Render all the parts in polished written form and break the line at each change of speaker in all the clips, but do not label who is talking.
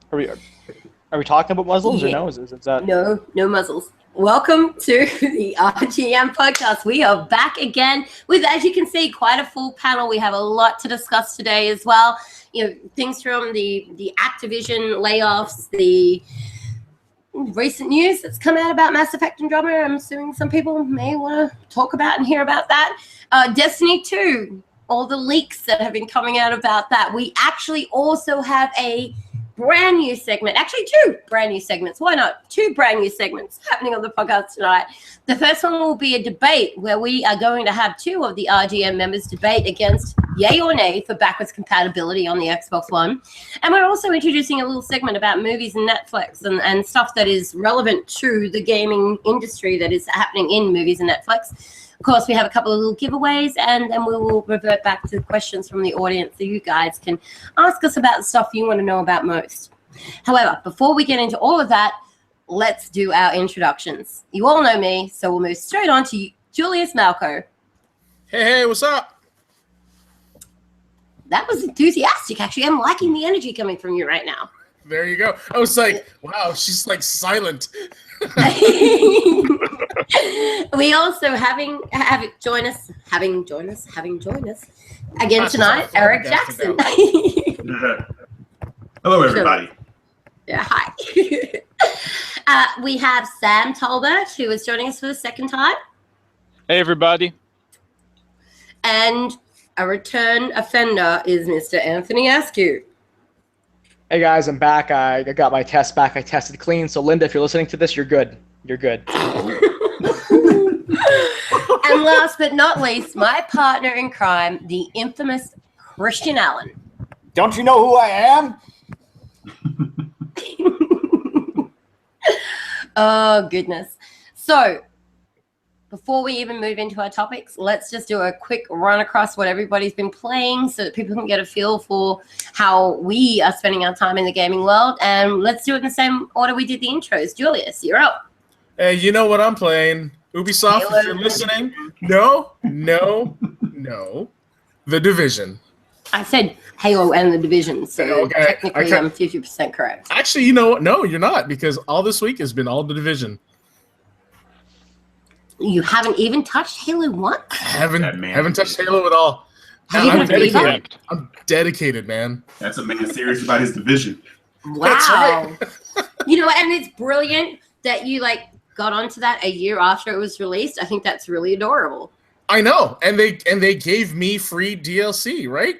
Are we talking about muzzles or no? Is that
No muzzles. Welcome to the RGM podcast. We are back again with, as you can see, quite a full panel. We have a lot to discuss today as well. Things from the Activision layoffs, the recent news that's come out about Mass Effect Andromeda. I'm assuming some people may want to talk about and hear about that. Destiny 2, all the leaks that have been coming out about that. We actually also have a brand new segment, actually 2 brand new segments. Why not? 2 brand new segments happening on the podcast tonight. The first one will be a debate where we are going to have 2 of the RGM members debate against yay or nay for backwards compatibility on the Xbox One. And we're also introducing a little segment about movies and Netflix and stuff that is relevant to the gaming industry that is happening in movies and Netflix. Of course, we have a couple of little giveaways, and then we will revert back to the questions from the audience so you guys can ask us about the stuff you want to know about most. However, before we get into all of that, let's do our introductions. You all know me, so we'll move straight on to Julius Malco.
Hey, what's up?
That was enthusiastic, actually. I'm liking the energy coming from you right now.
There you go. I was like, wow, she's like silent.
We also having join us again tonight, Eric Jackson.
Hello, everybody.
Yeah, hi. We have Sam Tolbert, who is joining us for the second time.
Hey, everybody.
And a return offender is Mr. Anthony Askew.
Hey guys, I'm back. I got my test back. I tested clean. So Linda, if you're listening to this, you're good. You're good.
And last but not least, my partner in crime, the infamous Christian Allen.
Don't you know who I am?
Oh, goodness. So, before we even move into our topics, let's just do a quick run across what everybody's been playing so that people can get a feel for how we are spending our time in the gaming world. And let's do it in the same order we did the intros. Julius, you're up.
Hey, you know what I'm playing? Ubisoft, if you're listening. No. The Division.
I said Halo and the Division, so
okay.
Technically I'm 50% correct.
Actually, you know what? No, you're not, because all this week has been all the Division.
You haven't even touched Halo 1?
Haven't touched Halo at all. I'm dedicated, man.
That's a man serious about his Division.
Wow.
That's right.
And it's brilliant that you got onto that a year after it was released. I think that's really adorable.
I know, and they gave me free DLC, right?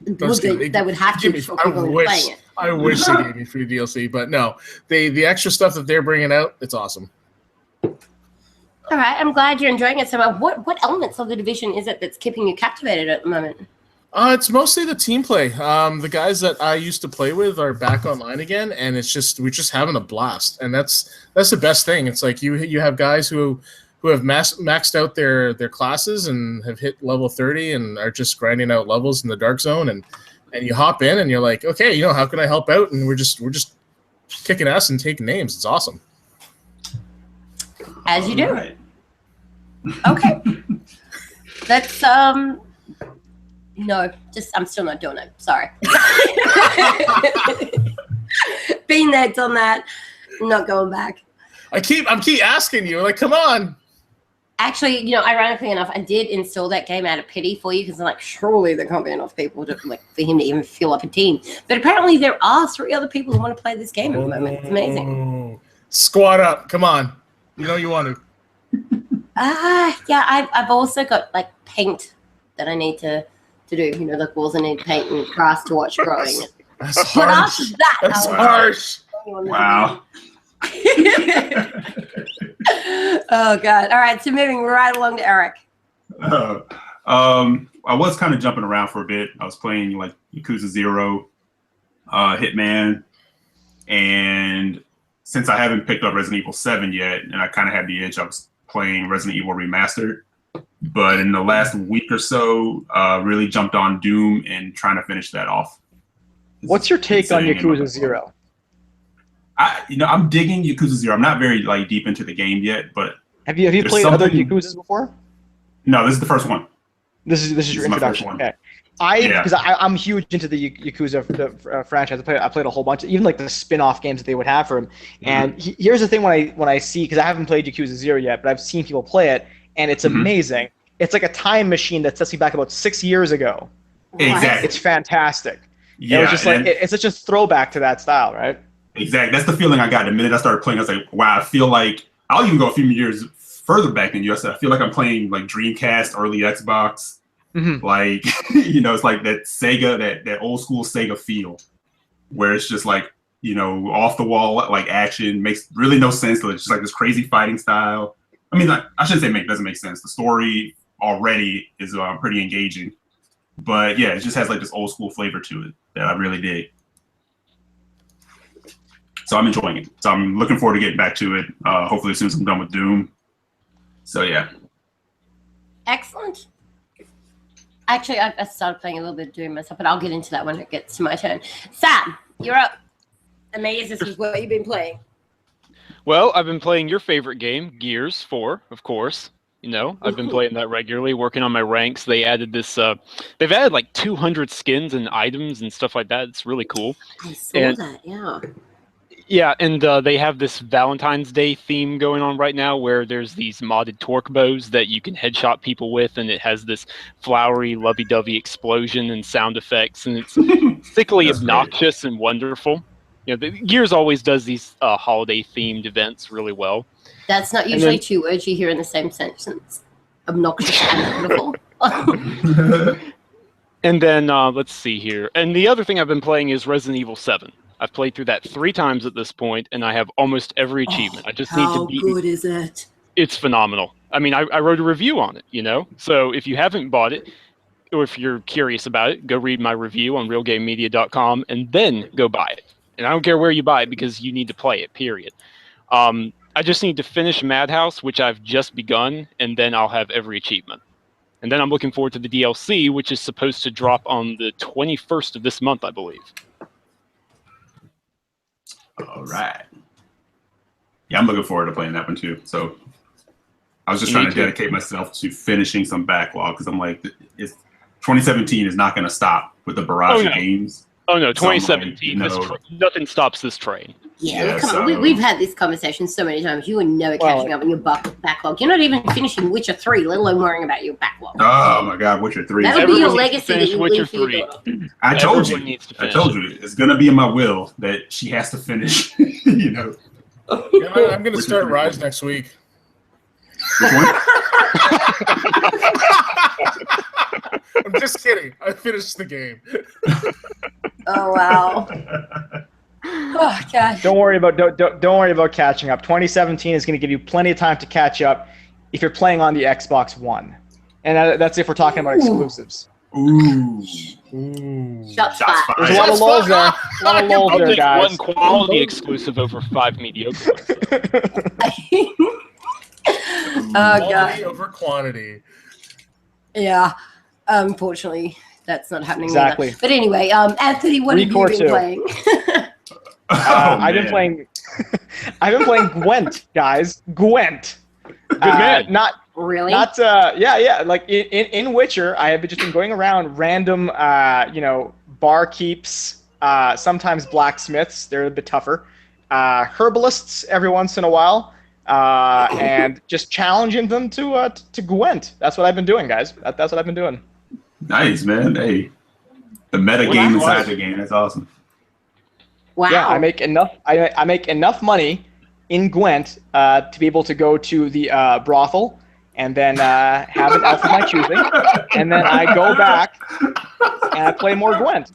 That would have to be for people playing it.
I wish they gave me free DLC, but no. The extra stuff that they're bringing out, it's awesome.
All right, I'm glad you're enjoying it so much. What elements of the Division is it that's keeping you captivated at the moment?
It's mostly the team play. The guys that I used to play with are back online again, and we're just having a blast, and that's the best thing. It's like you have guys who have maxed out their classes and have hit level 30 and are just grinding out levels in the dark zone, and you hop in and you're like, okay, how can I help out? And we're just kicking ass and taking names. It's awesome.
As you do.
Right.
Okay. That's no, I'm still not doing it. Sorry. Been there, done that. Not going back.
I'm keep asking you, come on.
Actually, ironically enough, I did install that game out of pity for you because I'm like, surely there can't be enough people for him to even fill up a team. But apparently there are 3 other people who want to play this game at the moment. It's amazing.
Squad up. Come on. You want to.
Yeah, I've also got paint that I need to do. Walls I need paint and grass to watch growing.
That's harsh.
But after that,
that's harsh.
Wow.
Oh God! All right, so moving right along to Eric.
I was kind of jumping around for a bit. I was playing Yakuza 0, Hitman, and since I haven't picked up Resident Evil 7 yet, and I kind of had the itch, I was playing Resident Evil Remastered. But in the last week or so, really jumped on Doom and trying to finish that off.
What's your take on Yakuza 0?
I'm digging Yakuza 0. I'm not very deep into the game yet, but
have you played other Yakuzas before?
No, this is the first one.
This is your introduction. Okay. Because I'm huge into the Yakuza franchise. I played a whole bunch, even like the spin-off games that they would have for him. And here's the thing: when I see, because I haven't played Yakuza 0 yet, but I've seen people play it, and it's amazing. It's like a time machine that sets me back about 6 years ago.
Exactly.
It's fantastic.
Yeah,
it was just like it's such a throwback to that style, right?
Exactly. That's the feeling I got the minute I started playing. I was like, wow, I feel like I'll even go a few years further back than you. I said, I feel like I'm playing like Dreamcast, early Xbox. Like, it's like that Sega, that old school Sega feel, where it's just like, off the wall, like action, makes really no sense. It's just like this crazy fighting style. I mean, I shouldn't say doesn't make sense. The story already is pretty engaging, but yeah, it just has like this old school flavor to it that I really dig. So I'm enjoying it. So I'm looking forward to getting back to it. Hopefully as soon as I'm done with Doom. So yeah.
Excellent. Actually, I started playing a little bit of Doom myself, but I'll get into that when it gets to my turn. Sam, you're up. Amazed this is what you've been playing.
Well, I've been playing your favorite game, Gears 4, of course. I've been playing that regularly, working on my ranks. They added this, they've added like 200 skins and items and stuff like that. It's really cool.
I saw that, yeah.
Yeah, and they have this Valentine's Day theme going on right now where there's these modded torque bows that you can headshot people with, and it has this flowery, lovey-dovey explosion and sound effects, and it's sickly obnoxious and wonderful. The Gears always does these holiday-themed events really well.
That's not usually two words you hear in the same sentence. Obnoxious and wonderful.
And then, let's see here. And the other thing I've been playing is Resident Evil 7. I've played through that 3 times at this point, and I have almost every achievement. I just need to beat.
How good is it?
It's phenomenal. I mean, I wrote a review on it, So if you haven't bought it, or if you're curious about it, go read my review on realgamemedia.com, and then go buy it. And I don't care where you buy it, because you need to play it, period. I just need to finish Madhouse, which I've just begun, and then I'll have every achievement. And then I'm looking forward to the DLC, which is supposed to drop on the 21st of this month, I believe.
All right. Yeah, I'm looking forward to playing that one too. So I was just trying to dedicate myself to finishing some backlog, because I'm like, 2017 is not going to stop with the barrage of games.
Oh no, 2017. Nothing stops this train.
Yeah, come on. We've had this conversation so many times. You are never catching up on your backlog. You're not even finishing Witcher 3, let alone worrying about your backlog.
Oh my God, Witcher 3.
That'll be your legacy that you leave for your daughter.
I told you. It's going to be in my will that she has to finish,
I'm going to start Rise next week.
Which one?
I'm just kidding. I finished the game.
Oh wow. Oh God.
Don't worry about catching up. 2017 is going to give you plenty of time to catch up if you're playing on the Xbox One, and that's if we're talking about exclusives.
Ooh.
Shots fired.
There's a lot of lulls there. A lot of lulls there, guys.
One quality exclusive over 5 mediocre ones.
Oh God.
Quality over quantity.
Yeah. Unfortunately, that's not happening.
Exactly.
Either. But anyway, Anthony, what have you been playing?
I've been playing. I've been playing Gwent, guys. Gwent.
Good man.
Not really.
Not. Yeah. Like in Witcher, I have just been going around random, barkeeps. Sometimes blacksmiths. They're a bit tougher. Herbalists every once in a while. And just challenging them to Gwent. That's what I've been doing, guys. That's what I've been doing.
Nice, man. Hey, the meta game inside the game. That's awesome.
Wow.
Yeah, I make enough. I make enough money in Gwent to be able to go to the brothel and then have an elf of my choosing, and then I go back and I play more Gwent.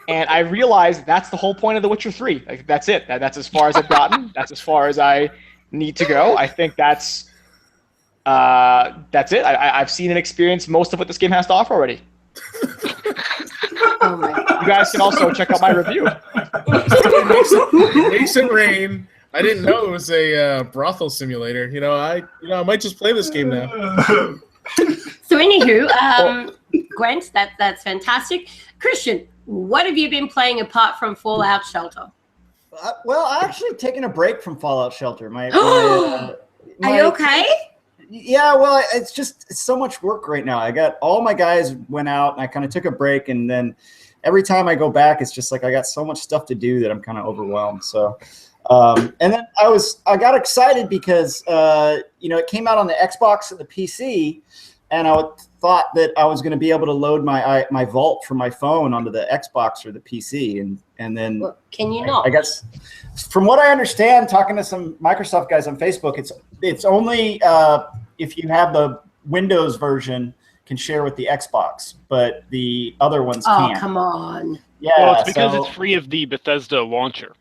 And I realize that's the whole point of The Witcher 3. Like, that's it. That's as far as I've gotten. That's as far as I need to go. I think that's it. I've seen and experienced most of what this game has to offer already.
Oh my God.
You guys can also check out my review.
Makes it rain. I didn't know it was a brothel simulator. I might just play this game now.
So anywho, Gwent, that's fantastic. Christian, what have you been playing apart from Fallout Shelter?
Well, I actually taken a break from Fallout Shelter.
Are you okay?
Yeah, well, it's so much work right now. I got all my guys went out, and I kind of took a break, and then every time I go back, it's just like I got so much stuff to do that I'm kind of overwhelmed. So, and then I got excited because it came out on the Xbox and the PC, and I thought that I was going to be able to load my Vault from my phone onto the Xbox or the PC, and then
can you not?
I guess from what I understand, talking to some Microsoft guys on Facebook, it's only if you have the Windows version can share with the Xbox, but the other ones can't.
Oh, come on.
Yeah,
well, it's because it's free of the Bethesda launcher.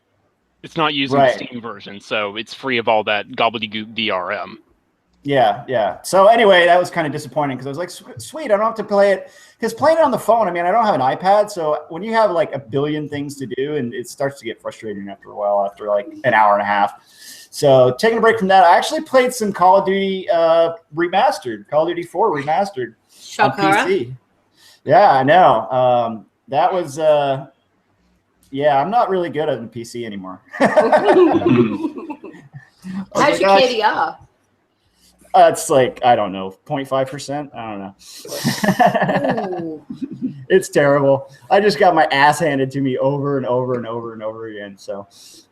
It's not using
Right.
the Steam version, so it's free of all that gobbledygook DRM.
Yeah. So anyway, that was kind of disappointing because I was like, sweet, I don't have to play it. Because playing it on the phone, I mean, I don't have an iPad, so when you have like a billion things to do, and it starts to get frustrating after a while, after like an hour and a half. So taking a break from that, I actually played some Call of Duty remastered, Call of Duty 4 remastered on PC. Yeah, I know. That was, I'm not really good at the PC anymore.
How's your KDR?
It's like, I don't know, 0.5%. I don't know. It's terrible. I just got my ass handed to me over and over and over and over again. So,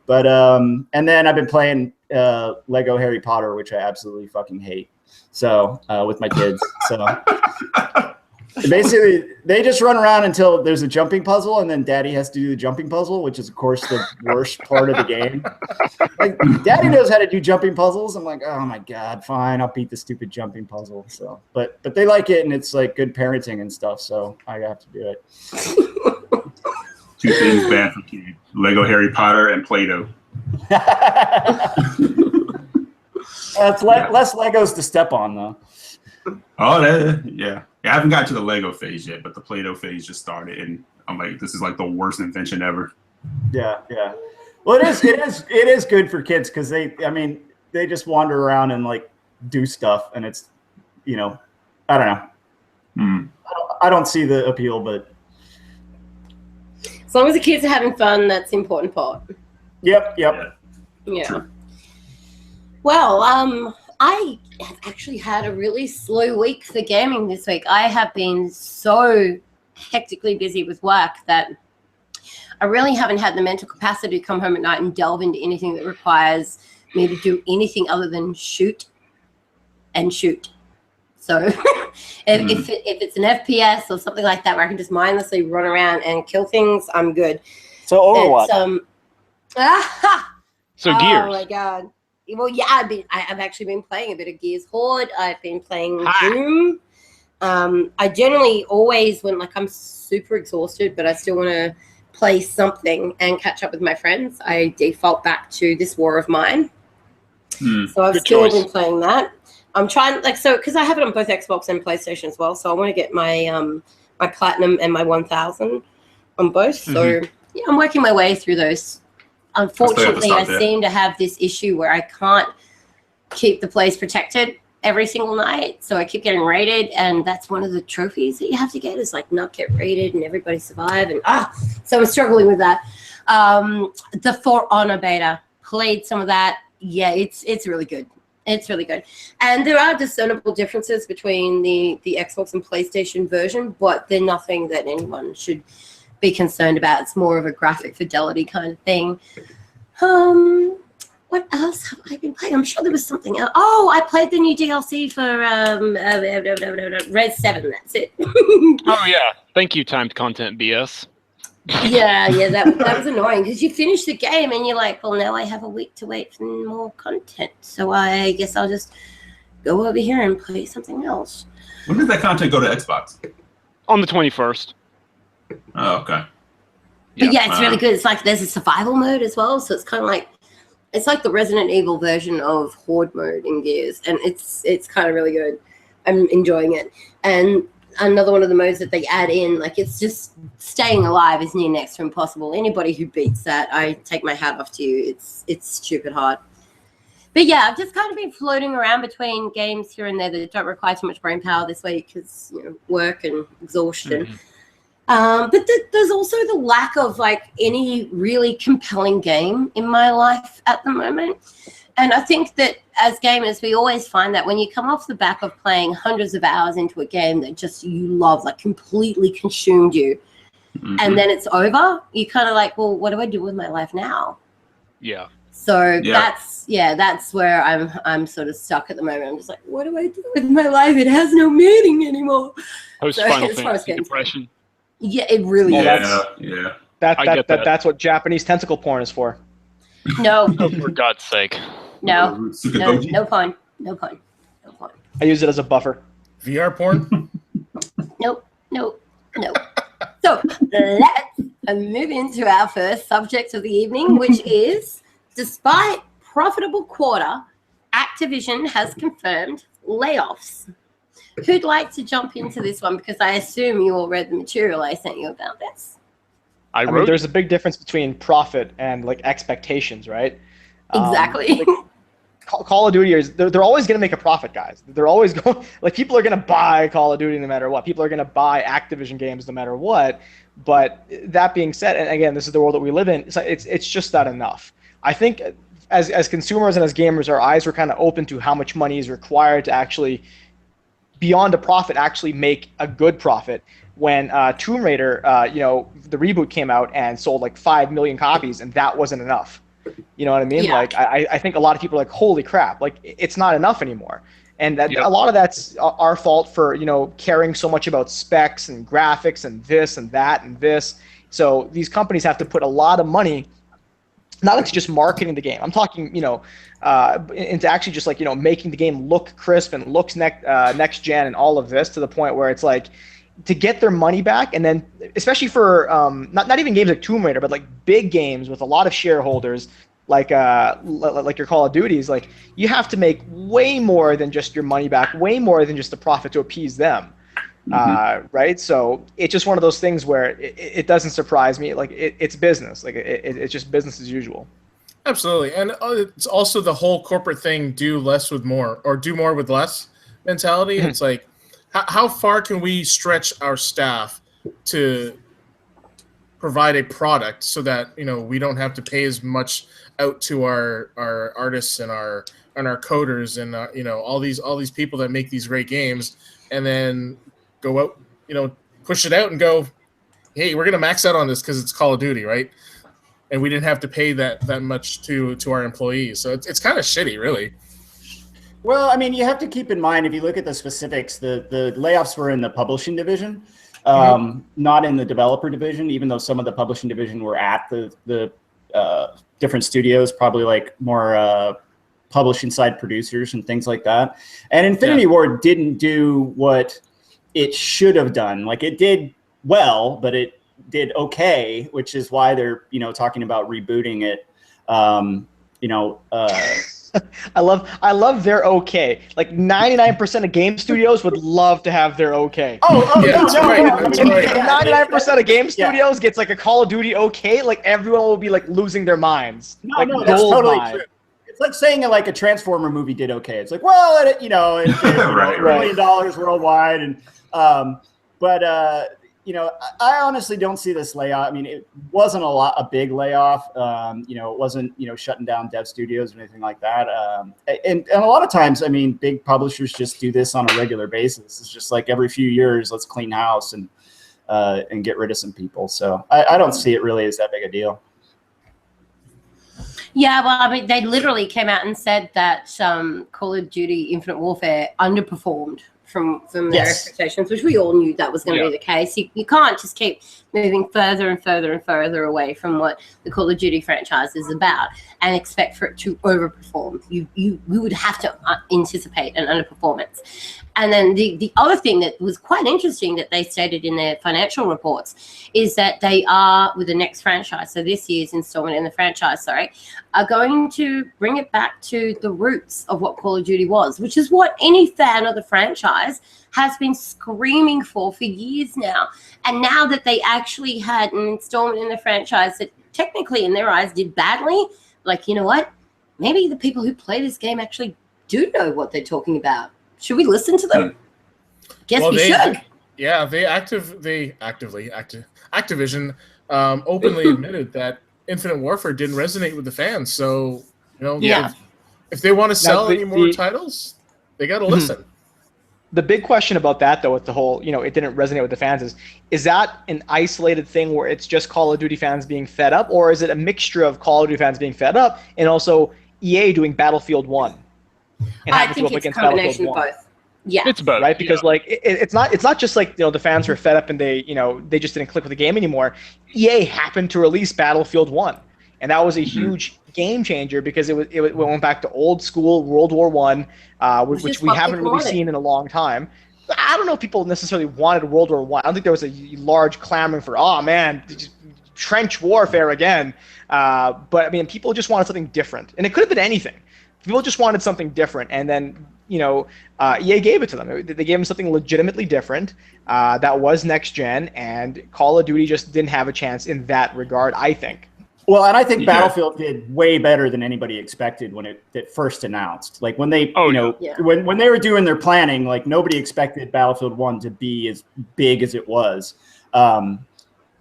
but, and then I've been playing Lego Harry Potter, which I absolutely fucking hate. So, with my kids. So, basically, they just run around until there's a jumping puzzle, and then Daddy has to do the jumping puzzle, which is, of course, the worst part of the game. Like, Daddy knows how to do jumping puzzles. I'm like, oh my god, fine, I'll beat the stupid jumping puzzle. So, but they like it, and it's like good parenting and stuff. So I have to do it.
Two things bad for kids: Lego Harry Potter and Play-Doh.
It's less Legos to step on, though.
Oh, yeah. I haven't got to the Lego phase yet, but the Play-Doh phase just started, and I'm like, this is like the worst invention ever.
Yeah. Well, it is good for kids because they just wander around and like do stuff, and it's, I don't know. I don't see the appeal, but
as long as the kids are having fun, that's the important part.
Yep.
Yeah. Well, I have actually had a really slow week for gaming this week. I have been so hectically busy with work that I really haven't had the mental capacity to come home at night and delve into anything that requires me to do anything other than shoot. So if it's an FPS or something like that where I can just mindlessly run around and kill things, I'm good.
So Overwatch.
So Gears.
Oh my god. Well, yeah, I've actually been playing a bit of Gears Horde. I've been playing Doom. I generally always, when like I'm super exhausted, but I still want to play something and catch up with my friends, I default back to This War of Mine. So I've still been playing that. I'm trying because I have it on both Xbox and PlayStation as well. So I want to get my my Platinum and my 1000 on both. So yeah, I'm working my way through those. Unfortunately, I seem to have this issue where I can't keep the place protected every single night. So I keep getting raided, and that's one of the trophies that you have to get is like not get raided and everybody survive. And so I'm struggling with that. The For Honor beta, played some of that. Yeah, it's really good. It's really good. And there are discernible differences between the Xbox and PlayStation version, but they're nothing that anyone should be concerned about. It's more of a graphic fidelity kind of thing. What else have I been playing? I'm sure there was something else. Oh, I played the new DLC for Res 7. That's it.
Oh yeah, thank you, timed content BS.
Yeah, that was annoying because you finish the game and you're like, well, now I have a week to wait for more content. So I guess I'll just go over here and play something else.
When does that content go to Xbox?
On the 21st.
Oh, okay.
But yeah, it's really good. It's like there's a survival mode as well, so it's kind of like the Resident Evil version of Horde mode in Gears, and it's kind of really good. I'm enjoying it. And another one of the modes that they add in, like it's just staying alive is near next to impossible. Anybody who beats that, I take my hat off to you. It's stupid hard. But yeah, I've just kind of been floating around between games here and there that don't require too much brain power this week because work and exhaustion. But there's also the lack of like any really compelling game in my life at the moment. And I think that as gamers, we always find that when you come off the back of playing hundreds of hours into a game that just you love, like completely consumed you, and then it's over, you kind of like, well, what do I do with my life now?
Yeah.
So that's where I'm sort of stuck at the moment. I'm just like, what do I do with my life? It has no meaning anymore.
Post Final Fantasy depression.
Yeah, it really is.
That's what Japanese tentacle porn is for.
No.
Oh, for God's sake.
No pun.
I use it as a buffer.
VR porn?
Nope. So let's move into our first subject of the evening, which is, despite profitable quarter, Activision has confirmed layoffs. Who'd like to jump into this one? Because I assume you all read the material I sent you about this.
I mean, there's a big difference between profit and like expectations, right?
Exactly.
Call of Duty they're always going to make a profit, guys. They're always going, like, people are going to buy Call of Duty no matter what. People are going to buy Activision games no matter what. But that being said, and again, this is the world that we live in, it's just not enough. I think as consumers and as gamers, our eyes were kind of open to how much money is required to actually, beyond a profit, actually make a good profit. When Tomb Raider, the reboot came out and sold like 5 million copies, and that wasn't enough. You know what I mean?
Yeah.
Like, I think a lot of people are like, holy crap, like, it's not enough anymore. And a lot of that's our fault for, caring so much about specs and graphics and this and that and this. So these companies have to put a lot of money, not into just marketing the game. I'm talking, into actually just like, making the game look crisp and looks next gen and all of this, to the point where it's like, to get their money back, and then especially for not even games like Tomb Raider, but like big games with a lot of shareholders, like your Call of Duties, like, you have to make way more than just your money back, way more than just the profit to appease them, right? So it's just one of those things where it doesn't surprise me. Like, it's business, like it's just business as usual.
Absolutely, and it's also the whole corporate thing: do less with more, or do more with less mentality. It's like, how far can we stretch our staff to provide a product so that we don't have to pay as much out to our artists and our coders and all these people that make these great games, and then go out, push it out and go, hey, we're gonna max out on this because it's Call of Duty, right? And we didn't have to pay that much to our employees, so it's kind of shitty, really.
Well, I mean, you have to keep in mind, if you look at the specifics, the layoffs were in the publishing division, not in the developer division, even though some of the publishing division were at the different studios, probably like more publishing side producers and things like that. And Infinity Ward didn't do what it should have done. Like, it did well, but it did okay, which is why they're, talking about rebooting it.
I love their okay. Like, 99% of game studios would love to have their okay.
That's right.
99% of game studios gets like a Call of Duty okay. Like, everyone will be like losing their minds.
No, that's totally true. It's like saying like a Transformer movie did okay. It's like, well, it did $1 million worldwide, and I honestly don't see this layoff. I mean, it wasn't a big layoff. It wasn't, shutting down dev studios or anything like that. And a lot of times, I mean, big publishers just do this on a regular basis. It's just like every few years, let's clean house and get rid of some people. So I don't see it really as that big a deal.
Yeah, well, I mean, they literally came out and said that Call of Duty Infinite Warfare underperformed from their expectations, which we all knew that was going to be the case. You can't just keep moving further and further and further away from what the Call of Duty franchise is about and expect for it to overperform. We would have to anticipate an underperformance. And then the other thing that was quite interesting that they stated in their financial reports is that they are, with the next franchise, so this year's installment in the franchise, are going to bring it back to the roots of what Call of Duty was, which is what any fan of the franchise has been screaming for years now. And now that they actually had an installment in the franchise that technically in their eyes did badly, like, you know what? Maybe the people who play this game actually do know what they're talking about. Should we listen to them? We should.
Activision openly admitted that Infinite Warfare didn't resonate with the fans. So, If they want to sell
the-
any more
the-
titles, they got to listen.
The big question about that, though, with the whole, it didn't resonate with the fans, is that an isolated thing where it's just Call of Duty fans being fed up, or is it a mixture of Call of Duty fans being fed up and also EA doing Battlefield 1? And
I think it's a combination of both. Yeah,
It's both.
Right, because it's not just like the fans were fed up and they just didn't click with the game anymore. EA happened to release Battlefield 1, and that was a huge game changer because it went back to old school World War I, which we haven't really seen in a long time. I don't know if people necessarily wanted World War I. I don't think there was a large clamoring for, oh man, trench warfare again. But I mean, people just wanted something different, and it could have been anything. People just wanted something different, and then EA gave it to them. They gave them something legitimately different that was next gen, and Call of Duty just didn't have a chance in that regard, I think.
Well, and I think Battlefield did way better than anybody expected when it first announced. Like when they, when they were doing their planning, like nobody expected Battlefield 1 to be as big as it was, and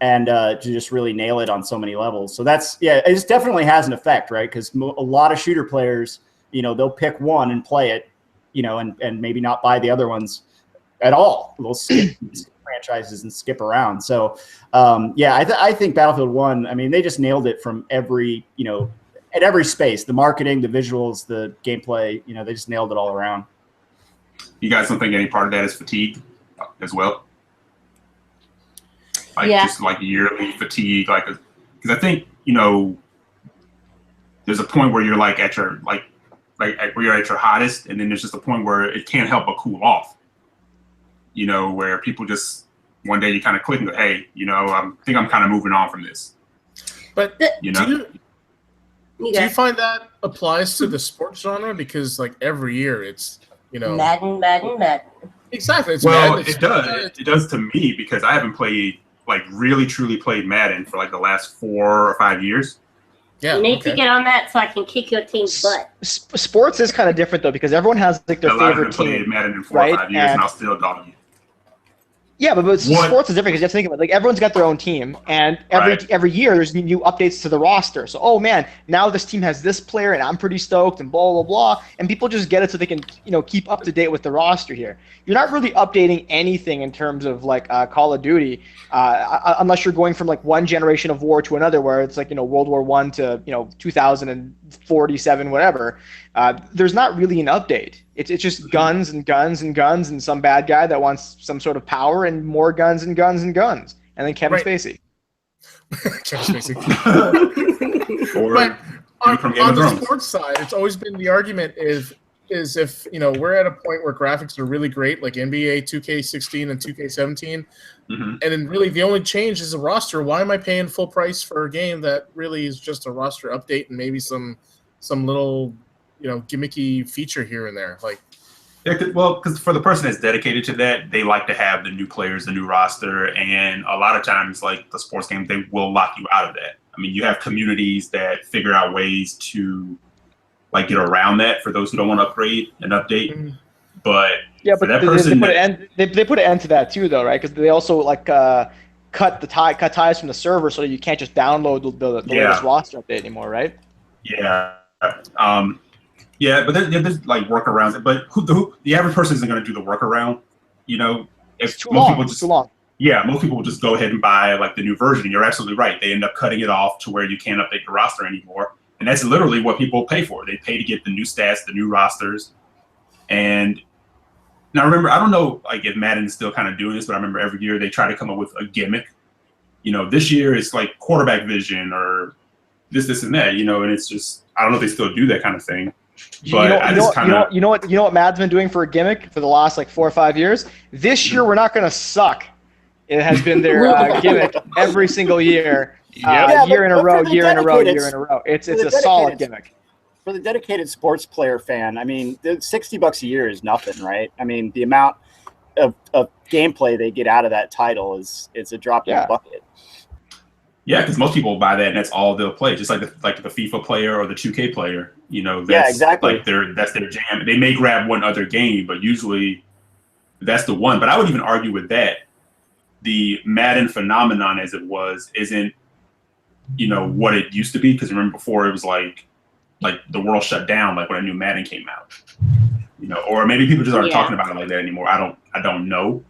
to just really nail it on so many levels. So that's it definitely has an effect, right? Because a lot of shooter players, they'll pick one and play it, and maybe not buy the other ones at all. They'll skip franchises and skip around. So, I think Battlefield 1, I mean, they just nailed it from every, at every space, the marketing, the visuals, the gameplay, they just nailed it all around.
You guys don't think any part of that is fatigue as well? Just like yearly fatigue, because I think, there's a point where you're like at your, where you're at your hottest, and then there's just a point where it can't help but cool off. Where people just one day you kind of click and go, hey, I think I'm kind of moving on from this.
But do you find that applies to the sports genre? Because every year it's
Madden.
Exactly. It's
well,
Madden.
It does. It does to me because I haven't played really truly played Madden for the last 4 or 5 years.
Yeah, you need to get on that so I can kick your team's butt.
Sports is kind of different though because everyone has their favorite team.
Played Madden in 4 or 5 years, and I'll still dog you.
Yeah, but sports is different because you have to think about everyone's got their own team, and every year there's new updates to the roster. So, oh man, now this team has this player, and I'm pretty stoked, and blah blah blah. And people just get it so they can keep up to date with the roster here. You're not really updating anything in terms of Call of Duty, unless you're going from one generation of war to another, where it's World War I to 2047 whatever. There's not really an update. It's just guns and guns and guns and some bad guy that wants some sort of power and more guns and guns and guns. And then Kevin Spacey.
Kevin Spacey. But on the sports side, it's always been the argument is if we're at a point where graphics are really great, like NBA 2K16 and 2K17, and then really the only change is the roster. Why am I paying full price for a game that really is just a roster update and maybe some little gimmicky feature here and there?
Because for the person that's dedicated to that, they like to have the new players, the new roster, and a lot of times, the sports games, they will lock you out of that. I mean, you have communities that figure out ways to get around that for those who don't want to upgrade and update. But
they put an end to that too, though, right? Because they also cut ties from the server so that you can't just download the latest roster update anymore, right?
Yeah. But there's workarounds. But the average person isn't going to do the workaround.
It's too long.
Yeah, most people will just go ahead and buy the new version. You're absolutely right. They end up cutting it off to where you can't update the roster anymore. And that's literally what people pay for. They pay to get the new stats, the new rosters. And now remember, I don't know if Madden is still kind of doing this, but I remember every year they try to come up with a gimmick. This year it's quarterback vision or this and that, and it's just, I don't know if they still do that kind of thing. But
you know what Madden's been doing for a gimmick for the last 4 or 5 years? This year we're not going to suck. It has been their gimmick every single year. Year in a row. It's a solid gimmick.
For the dedicated sports player fan, I mean, $60 a year is nothing, right? I mean, the amount of gameplay they get out of that title is a drop in the bucket.
Yeah, because most people buy that, and that's all they'll play. Just like the FIFA player or the 2K player, that's
exactly.
That's their jam. They may grab one other game, but usually that's the one. But I would even argue with that, the Madden phenomenon as it was isn't, what it used to be. Because remember before it was like the world shut down, like when a new Madden came out, or maybe people just aren't talking about it like that anymore. I don't know,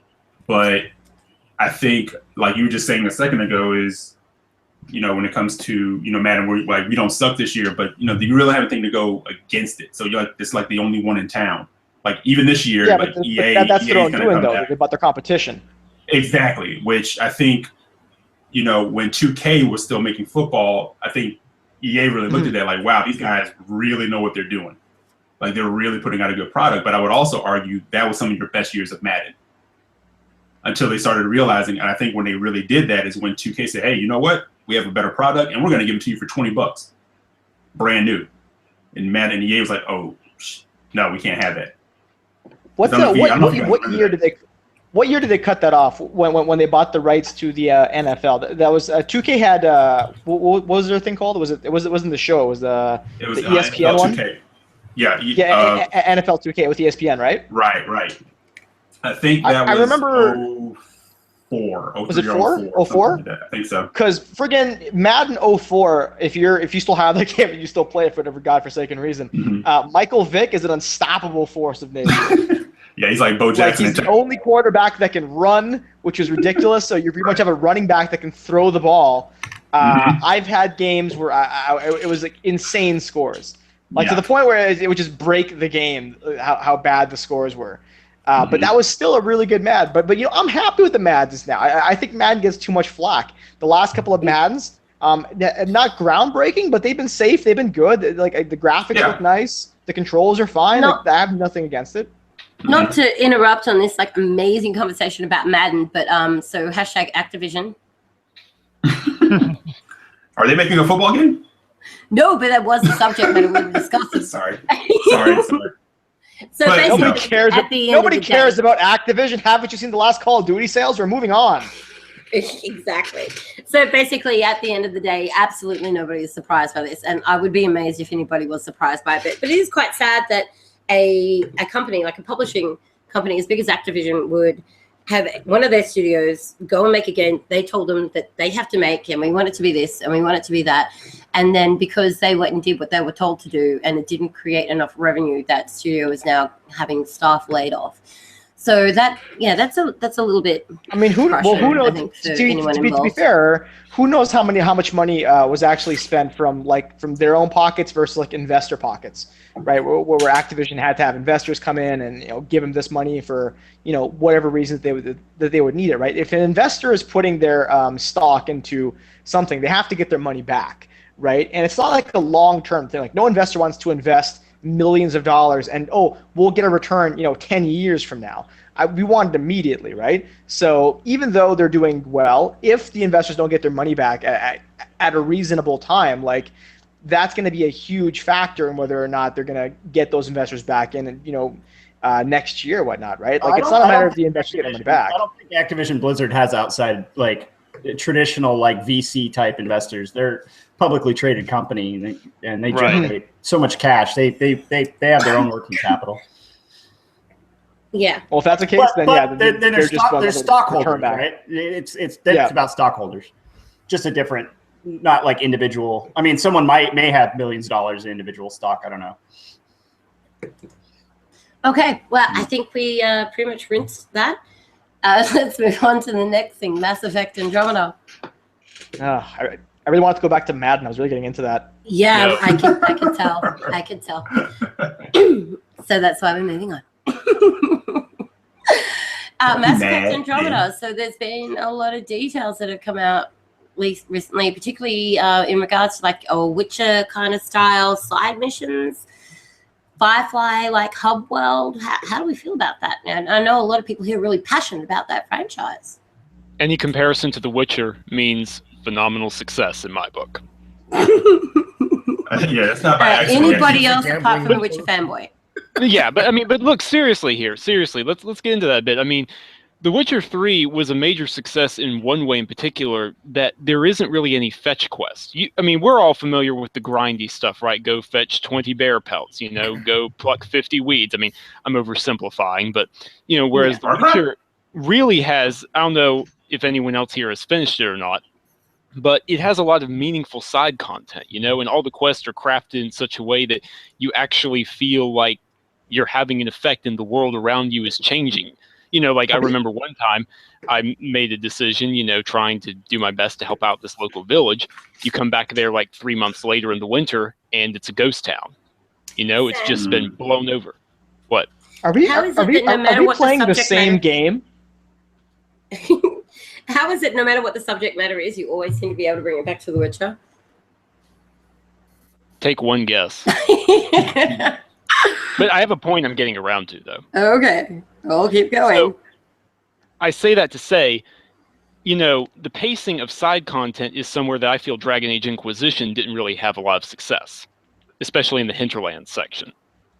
but I think like you were just saying a second ago is, when it comes to, Madden, we're like, we don't suck this year, but, do you really have anything to go against it? So you're like, it's like the only one in town. Like even this year,
yeah,
like
but
EA,
that's their own
EA's
doing, though.
back.
They bought their competition.
Exactly, which I think, when 2K was still making football, I think EA really looked at that like, wow, these guys really know what they're doing. Like they're really putting out a good product. But I would also argue that was some of your best years of Madden. Until they started realizing, and I think when they really did that is when 2K said, hey, you know what? We have a better product, and we're going to give it to you for $20, brand new. And Madden and EA was like, oh, no, we can't have that.
What year did they cut that off? When they bought the rights to the NFL? That was 2K had what was their thing called? It wasn't the show. It was the ESPN one.
2K.
NFL 2K with ESPN, right?
Right. I think that was. I remember. 04.
Was it 4? 04?
Like I think so.
Because friggin' Madden 04, if you still have the game and you still play it for whatever godforsaken reason, Michael Vick is an unstoppable force of nature.
Yeah, he's like Bo Jackson.
He's the only quarterback that can run, which is ridiculous. So you pretty much have a running back that can throw the ball. I've had games where it was like insane scores, to the point where it would just break the game. How bad the scores were. But that was still a really good Madden. But I'm happy with the Maddens now. I think Madden gets too much flack. The last couple of Maddens, not groundbreaking, but they've been safe. They've been good. Like the graphics look nice. The controls are fine. I have nothing against it.
Not to interrupt on this amazing conversation about Madden, but so hashtag Activision.
Are they making a football game?
No, but that was the subject matter we were discussing.
Sorry.
So basically,
nobody cares about Activision. Haven't you seen the last Call of Duty sales? We're moving on.
Exactly. So basically, at the end of the day, absolutely nobody is surprised by this, and I would be amazed if anybody was surprised by it. But it is quite sad that a company like a publishing company as big as Activision would have one of their studios go and make a game they told them that they have to make, and we want it to be this and we want it to be that, and then because they went and did what they were told to do and it didn't create enough revenue, that studio is now having staff laid off. So that's a little bit. I mean, who knows?
To be fair, who knows how much money was actually spent from their own pockets versus investor pockets, right? Where Activision had to have investors come in and give them this money for whatever reasons that they would need it, right? If an investor is putting their stock into something, they have to get their money back, right? And it's not like a long-term thing. Like no investor wants to invest millions of dollars and we'll get a return 10 years from now. We want it immediately, right? So even though they're doing well, if the investors don't get their money back at a reasonable time, that's going to be a huge factor in whether or not they're going to get those investors back in next year or whatnot, right? It's not a matter of the investors getting their money back.
I don't think Activision Blizzard has outside traditional VC type investors. They're publicly traded company and they generate so much cash. They have their own working capital.
Yeah.
Well, if that's the case, then
they're stockholders, right? It's about stockholders. Just a different, not like individual. I mean, someone may have millions of dollars in individual stock. I don't know.
Okay. Well, I think we pretty much rinsed that. Let's move on to the next thing, Mass Effect Andromeda.
I really wanted to go back to Madden. I was really getting into that.
Yeah. I can tell. So that's why we're moving on. Mass Effect Andromeda. So there's been a lot of details that have come out recently, particularly in regards to Witcher kind of style side missions, Firefly-like hub world. How do we feel about that? And I know a lot of people here are really passionate about that franchise.
Any comparison to The Witcher means phenomenal success in my book.
It's not by accident.
Anybody else apart from the Witcher fanboy?
Yeah, but look, seriously, let's get into that a bit. I mean, The Witcher 3 was a major success in one way in particular, that there isn't really any fetch quests. We're all familiar with the grindy stuff, right? Go fetch 20 bear pelts, go pluck 50 weeds. I mean, I'm oversimplifying, but, whereas The Witcher really has, I don't know if anyone else here has finished it or not, but it has a lot of meaningful side content, you know, and all the quests are crafted in such a way that you actually feel like you're having an effect and the world around you is changing. You know, like I remember one time I made a decision, you know, trying to do my best to help out this local village. You come back there like 3 months later in the winter and it's a ghost town. You know, it's just been blown over. What?
Are we
How is it that no matter what the
playing the
subject
same
matter-
game?
How is it no matter what the subject matter is, you always seem to be able to bring it back to The Witcher?
Take one guess. But I have a point I'm getting around to, though.
Okay, I'll keep going.
So, I say that to say, you know, the pacing of side content is somewhere that I feel Dragon Age Inquisition didn't really have a lot of success, especially in the hinterlands section.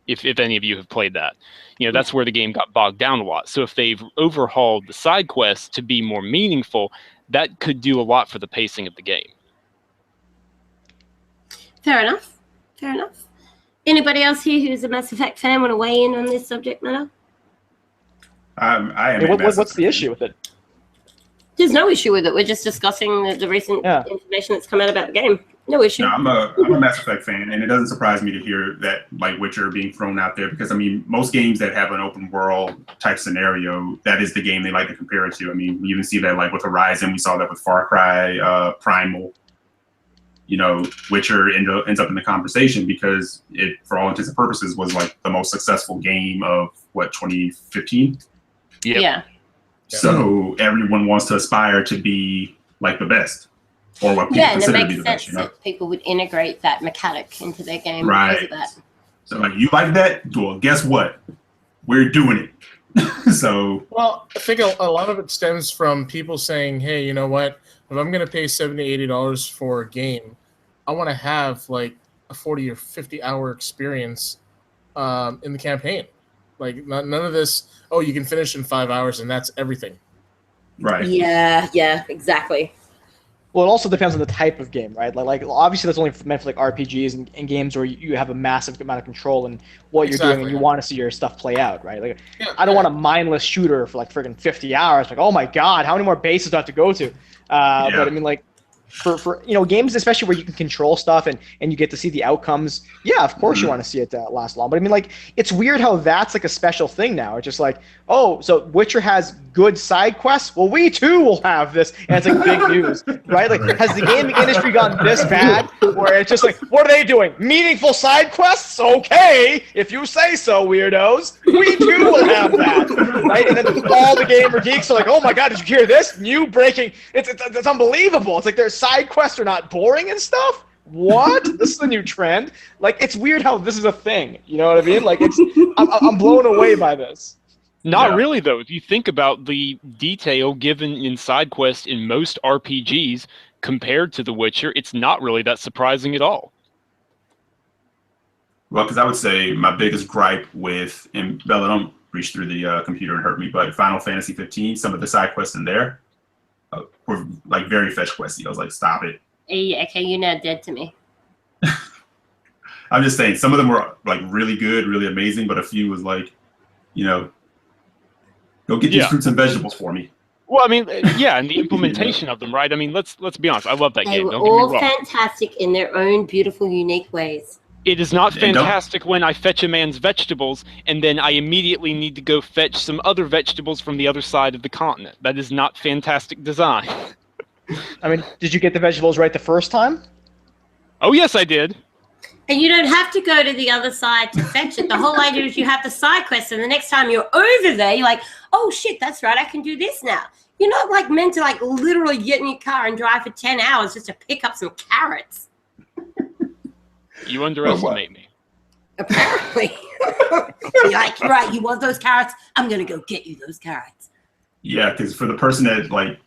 If any of you have played that, you know, that's where the game got bogged down a lot. So if they've overhauled the side quests to be more meaningful, that could do a lot for the pacing of the game.
Fair enough. Fair enough. Anybody else here who's a Mass Effect fan want to weigh in on this subject matter?
I am.
Hey,
a Mass
what's the
Effect
issue with it?
There's no issue with it. We're just discussing the recent information that's come out about the game. No issue.
No, I'm a Mass Effect fan, and it doesn't surprise me to hear that like Witcher being thrown out there because I mean most games that have an open world type scenario, that is the game they like to compare it to. I mean, we even see that like with Horizon, we saw that with Far Cry, Primal. You know, Witcher ends up in the conversation because it, for all intents and purposes, was like the most successful game of what 2015.
Yep.
Yeah.
So everyone wants to aspire to be like the best. Or what people
And it
consider to be
makes
the
sense
best, you know?
that people would integrate that mechanic into their game
Right.
because of that.
So like, you like that? Well, guess what? We're doing it. So
Well, I think a lot of it stems from people saying, hey, you know what? If I'm going to pay $70, $80 for a game, I want to have like a 40 or 50 hour experience in the campaign. Like none of this, oh, you can finish in 5 hours and that's everything.
right.
Yeah, exactly.
Well, it also depends on the type of game, right? Like obviously that's only meant for like RPGs and games where you have a massive amount of control in what you're doing and you want to see your stuff play out, right? Like I don't want a mindless shooter for like friggin' 50 hours. Like, oh my god, how many more bases do I have to go to? But I mean, like for you know games especially where you can control stuff and you get to see the outcomes. Yeah, of course you want to see it last long. But I mean, like it's weird how that's like a special thing now. It's just like, oh, so Witcher has good side quests. Well, we too will have this, and it's like big news, right? Like, has the gaming industry gotten this bad where it's just like, what are they doing? Meaningful side quests? Okay, if you say so, weirdos. We too will have that, right? And then all the gamer geeks are like, oh my god, did you hear this? New breaking. It's unbelievable. It's like their side quests are not boring and stuff. What? This is a new trend. Like, it's weird how this is a thing. You know what I mean? Like, I'm blown away by this.
Not really, though. If you think about the detail given in side quests in most RPGs compared to The Witcher, it's not really that surprising at all.
Well, because I would say my biggest gripe with, and Bella, don't reach through the computer and hurt me, but Final Fantasy 15, some of the side quests in there were like very fetch questy. I was like, stop it.
Hey, okay, you're now dead to me.
I'm just saying, some of them were like really good, really amazing, but a few was like, you know, go get these fruits and vegetables for me.
Well, I mean, yeah, and the implementation of them, right? I mean, let's be honest. I love that
They
game.
were
Don't get
all
me wrong.
fantastic in their own beautiful, unique ways.
It is not
And don't-
fantastic when I fetch a man's vegetables and then I immediately need to go fetch some other vegetables from the other side of the continent. That is not fantastic design.
I mean, did you get the vegetables right the first time?
Oh, yes, I did.
And you don't have to go to the other side to fetch it. The whole idea is you have the side quest, and the next time you're over there, you're like, oh shit, that's right, I can do this now. You're not like meant to like literally get in your car and drive for 10 hours just to pick up some carrots.
You underestimate me.
Apparently. You're like, right, you want those carrots? I'm going to go get you those carrots.
Yeah, because for the person that like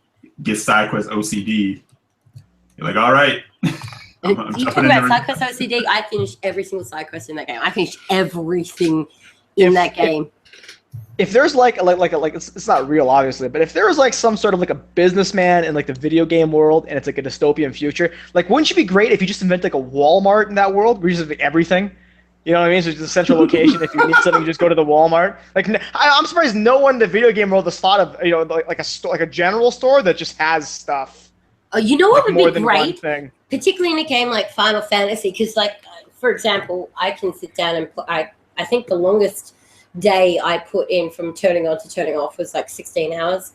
gets side quest OCD, you're like, all right. I'm
You talk
jumping in
about
there.
side quest OCD, I finished every single side quest in that game. I finished everything in that game.
If there's like it's not real obviously, but if there was like some sort of like a businessman in like the video game world and it's like a dystopian future, like wouldn't it be great if you just invent like a Walmart in that world where you just have everything? You know what I mean? So it's just a central location. If you need something, you just go to the Walmart. Like I'm surprised no one in the video game world has thought of like a general store that just has stuff.
You know what
Like,
would
more
be
than one
great?
thing.
Particularly in a game like Final Fantasy, because, like, for example, I can sit down and I think the longest day I put in from turning on to turning off was like 16 hours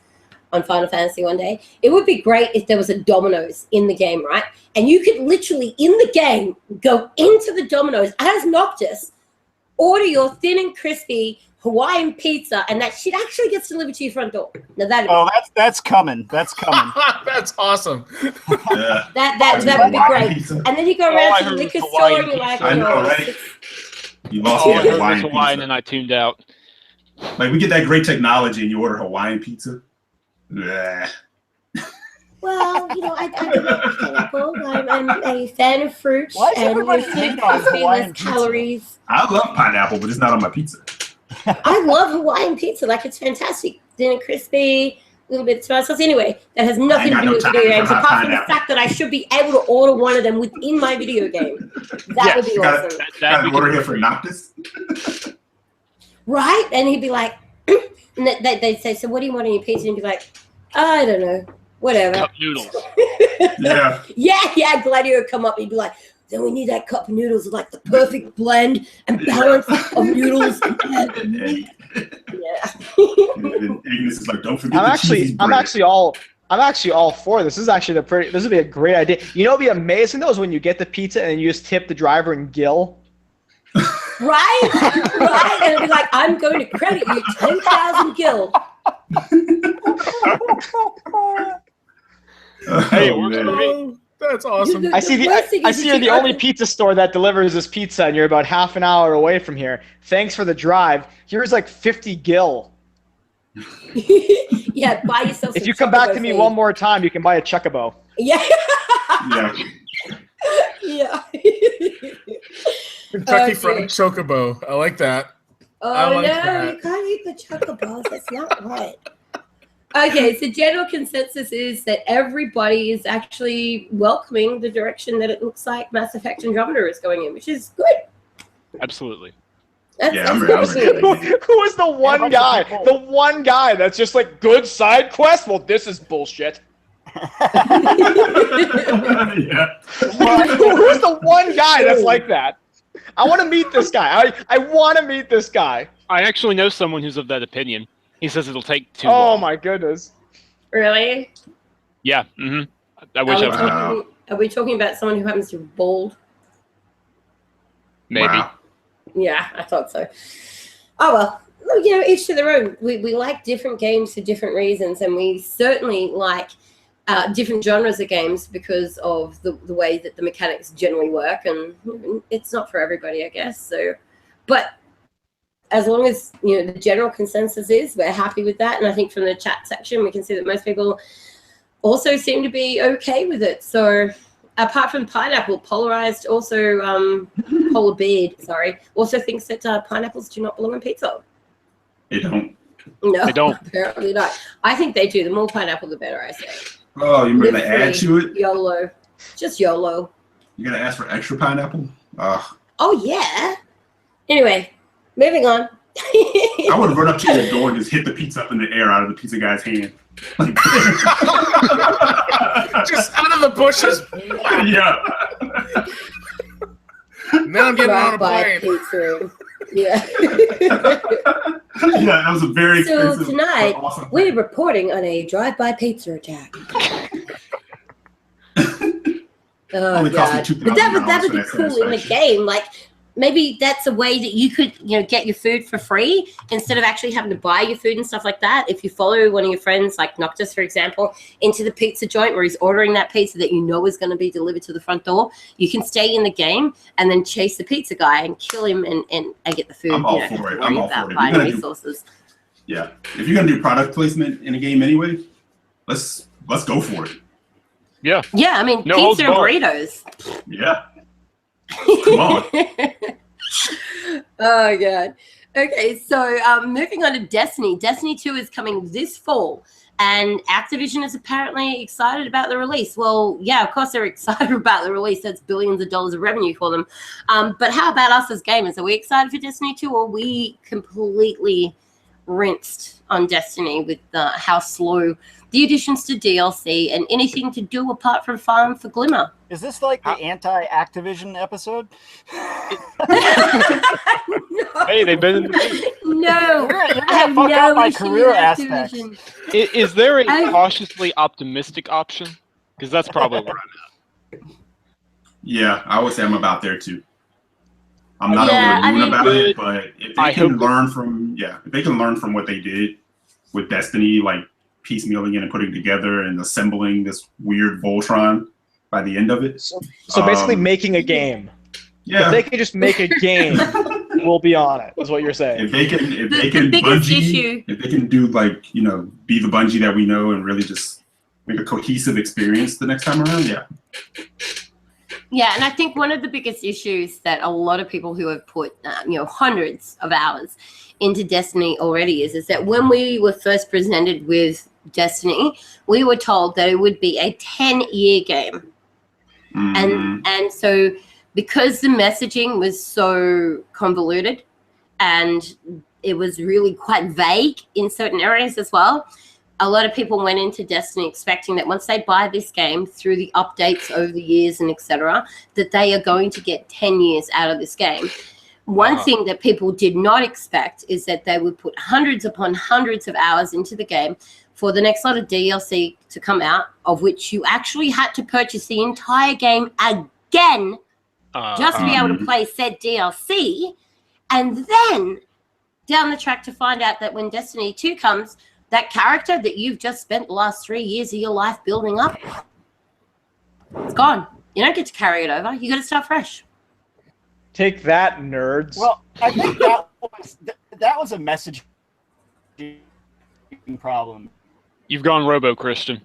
on Final Fantasy one day. It would be great if there was a Domino's in the game, right? And you could literally, in the game, go into the Domino's as Noctis, order your thin and crispy Hawaiian pizza, and that shit actually gets delivered to your front door. Now
that's coming. That's coming.
That's awesome.
Yeah.
that would be great.
Pizza.
And then you go
All
around
I
to the
heard
liquor
was
store
Hawaiian
and you're like,
pizza.
I know,
oh,
right? You lost
All
me
I
at
heard was
Hawaiian
Hawaiian,
pizza.
and I tuned out.
Like, we get that great technology and you order Hawaiian pizza. Bleh.
well, I like pineapple. I'm a fan of fruit.
Why is
and
everybody
with
hating
thin,
on
crispy,
Hawaiian
less
pizza?
calories.
I love pineapple, but it's not on my pizza.
I love Hawaiian pizza. Like, it's fantastic. Thin and crispy, a little bit of tomato sauce. Anyway, that has nothing to
got
do
no
with
time
video
for
games,
hot
apart from the
pineapple.
fact that I should be able to order one of them within my video game. That would be
You gotta-
awesome.
That
Got
we
an order
can
here for Noctis.
Right? And he'd be like, and they'd say, so what do you want on your pizza? And he'd be like, I don't know, whatever.
cup noodles.
Yeah.
Yeah, Gladio would come up and he'd be like, then we need that cup of noodles with like the perfect blend and balance of noodles.
And
Yeah.
Ignis is like, don't forget
I'm
the
actually
cheesy bread.
I'm actually all for this. This is actually this would be a great idea. You know, what'd be amazing though is when you get the pizza and then you just tip the driver in gill.
Right? Right? And it'd be like, I'm going to credit you 10,000 gil.
Hey, it
Oh,
works
man.
for me.
Oh, that's awesome.
I see you're the only pizza store that delivers this pizza, and you're about half an hour away from here. Thanks for the drive. Here's like 50 gil.
Yeah, buy yourself
If
some
you come back
chocobo
to me
feed.
one more time, you can buy a chocobo.
Yeah.
Yeah.
Yeah.
Kentucky
Oh,
Fried
dear.
Chocobo. I like that.
Oh,
I like
no,
that.
you can't eat the chocobos. That's not right. Okay, so general consensus is that everybody is actually welcoming the direction that it looks like Mass Effect Andromeda is going in, which is good.
Absolutely.
That's,
Yeah,
that's
I'm
very
ready.
good.
Who is the one
bunch of
guy?
people.
The one guy that's just like, good side quest? Well, this is bullshit.
Yeah.
Who's the one guy that's like that? I want to meet this guy. I want to meet this guy.
I actually know someone who's of that opinion. He says it'll take too
Oh
long.
my goodness.
Really?
Yeah. I wish I was
Wow.
Are we talking about someone who happens to be bald?
maybe.
Wow.
Yeah, I thought so. Oh, well, each to their own. We like different games for different reasons, and we certainly like different genres of games because of the way that the mechanics generally work, and it's not for everybody, I guess. So, but as long as the general consensus is we're happy with that, and I think from the chat section we can see that most people also seem to be okay with it. So apart from Pineapple, Polarized also Polar Beard, sorry, also thinks that pineapples do not belong in pizza.
They don't.
No,
They don't.
apparently not. I think they do. The more pineapple, the better, I say.
Oh, you're
Live
gonna add
free,
to it?
YOLO. Just YOLO.
You're gonna ask for extra pineapple? Ugh.
Oh, yeah. Anyway, moving on.
I would have run up to your door and just hit the pizza up in the air out of the pizza guy's hand. Like,
Just out of the bushes.
yeah.
Now I'm getting on a
Drive-by
plane.
pizza. Yeah.
Yeah, that was a very
So
expensive.
tonight,
but awesome
we're
thing.
reporting on a drive-by pizza attack. Oh,
Only cost me
God.
$2,000
But that would
for
be
that
cool in the
satisfaction.
game. Like, maybe that's a way that you could, get your food for free instead of actually having to buy your food and stuff like that. If you follow one of your friends, like Noctis, for example, into the pizza joint where he's ordering that pizza that is going to be delivered to the front door, you can stay in the game and then chase the pizza guy and kill him and get the food.
I'm all
you don't
for
have
it.
to
I'm
worry
all
about
for it.
buying
You're gonna do-
resources.
Yeah. If you're gonna do product placement in a game anyway, let's go for it.
Yeah.
Yeah, I mean,
No holds
pizza and
barred.
burritos.
Yeah. Come on.
Oh, God. Okay, so moving on to Destiny. Destiny 2 is coming this fall, and Activision is apparently excited about the release. Well, yeah, of course they're excited about the release. That's billions of dollars of revenue for them. But how about us as gamers? Are we excited for Destiny 2, or are we completely rinsed on Destiny with how slow the additions to DLC and anything to do apart from farm for Glimmer.
Is this like the anti-Activision episode?
No.
Hey, they've been in the
No,
You're
I have
fuck up
no
my
issue
career
with
aspects.
Activision.
Is there a
I-
cautiously optimistic option? Because that's probably where I'm at.
Yeah, I would say I'm about there too. I'm not
Yeah,
over the moon
I mean-
about it, but if
I
they can
hope-
learn from if they can learn from what they did with Destiny, like piecemealing it and putting it together and assembling this weird Voltron by the end of it.
So basically making a game.
Yeah.
If they can just make a game, we'll be on it, is what you're saying.
If they can
The biggest issue.
if they can do like, be the Bungie that we know and really just make a cohesive experience the next time around, yeah.
Yeah, and I think one of the biggest issues that a lot of people who have put, hundreds of hours into Destiny already is that when we were first presented with Destiny, we were told that it would be a 10-year game. And so because the messaging was so convoluted and it was really quite vague in certain areas as well, a lot of people went into Destiny expecting that once they buy this game through the updates over the years and etc., that they are going to get 10 years out of this game. One thing that people did not expect is that they would put hundreds upon hundreds of hours into the game for the next lot of DLC to come out, of which you actually had to purchase the entire game again just to be able to play said DLC. And then down the track to find out that when Destiny 2 comes, that character that you've just spent the last 3 years of your life building up, it's gone. You don't get to carry it over. You got to start fresh.
Take that, nerds.
Well, I think that was a messaging problem.
You've gone Robo Christian.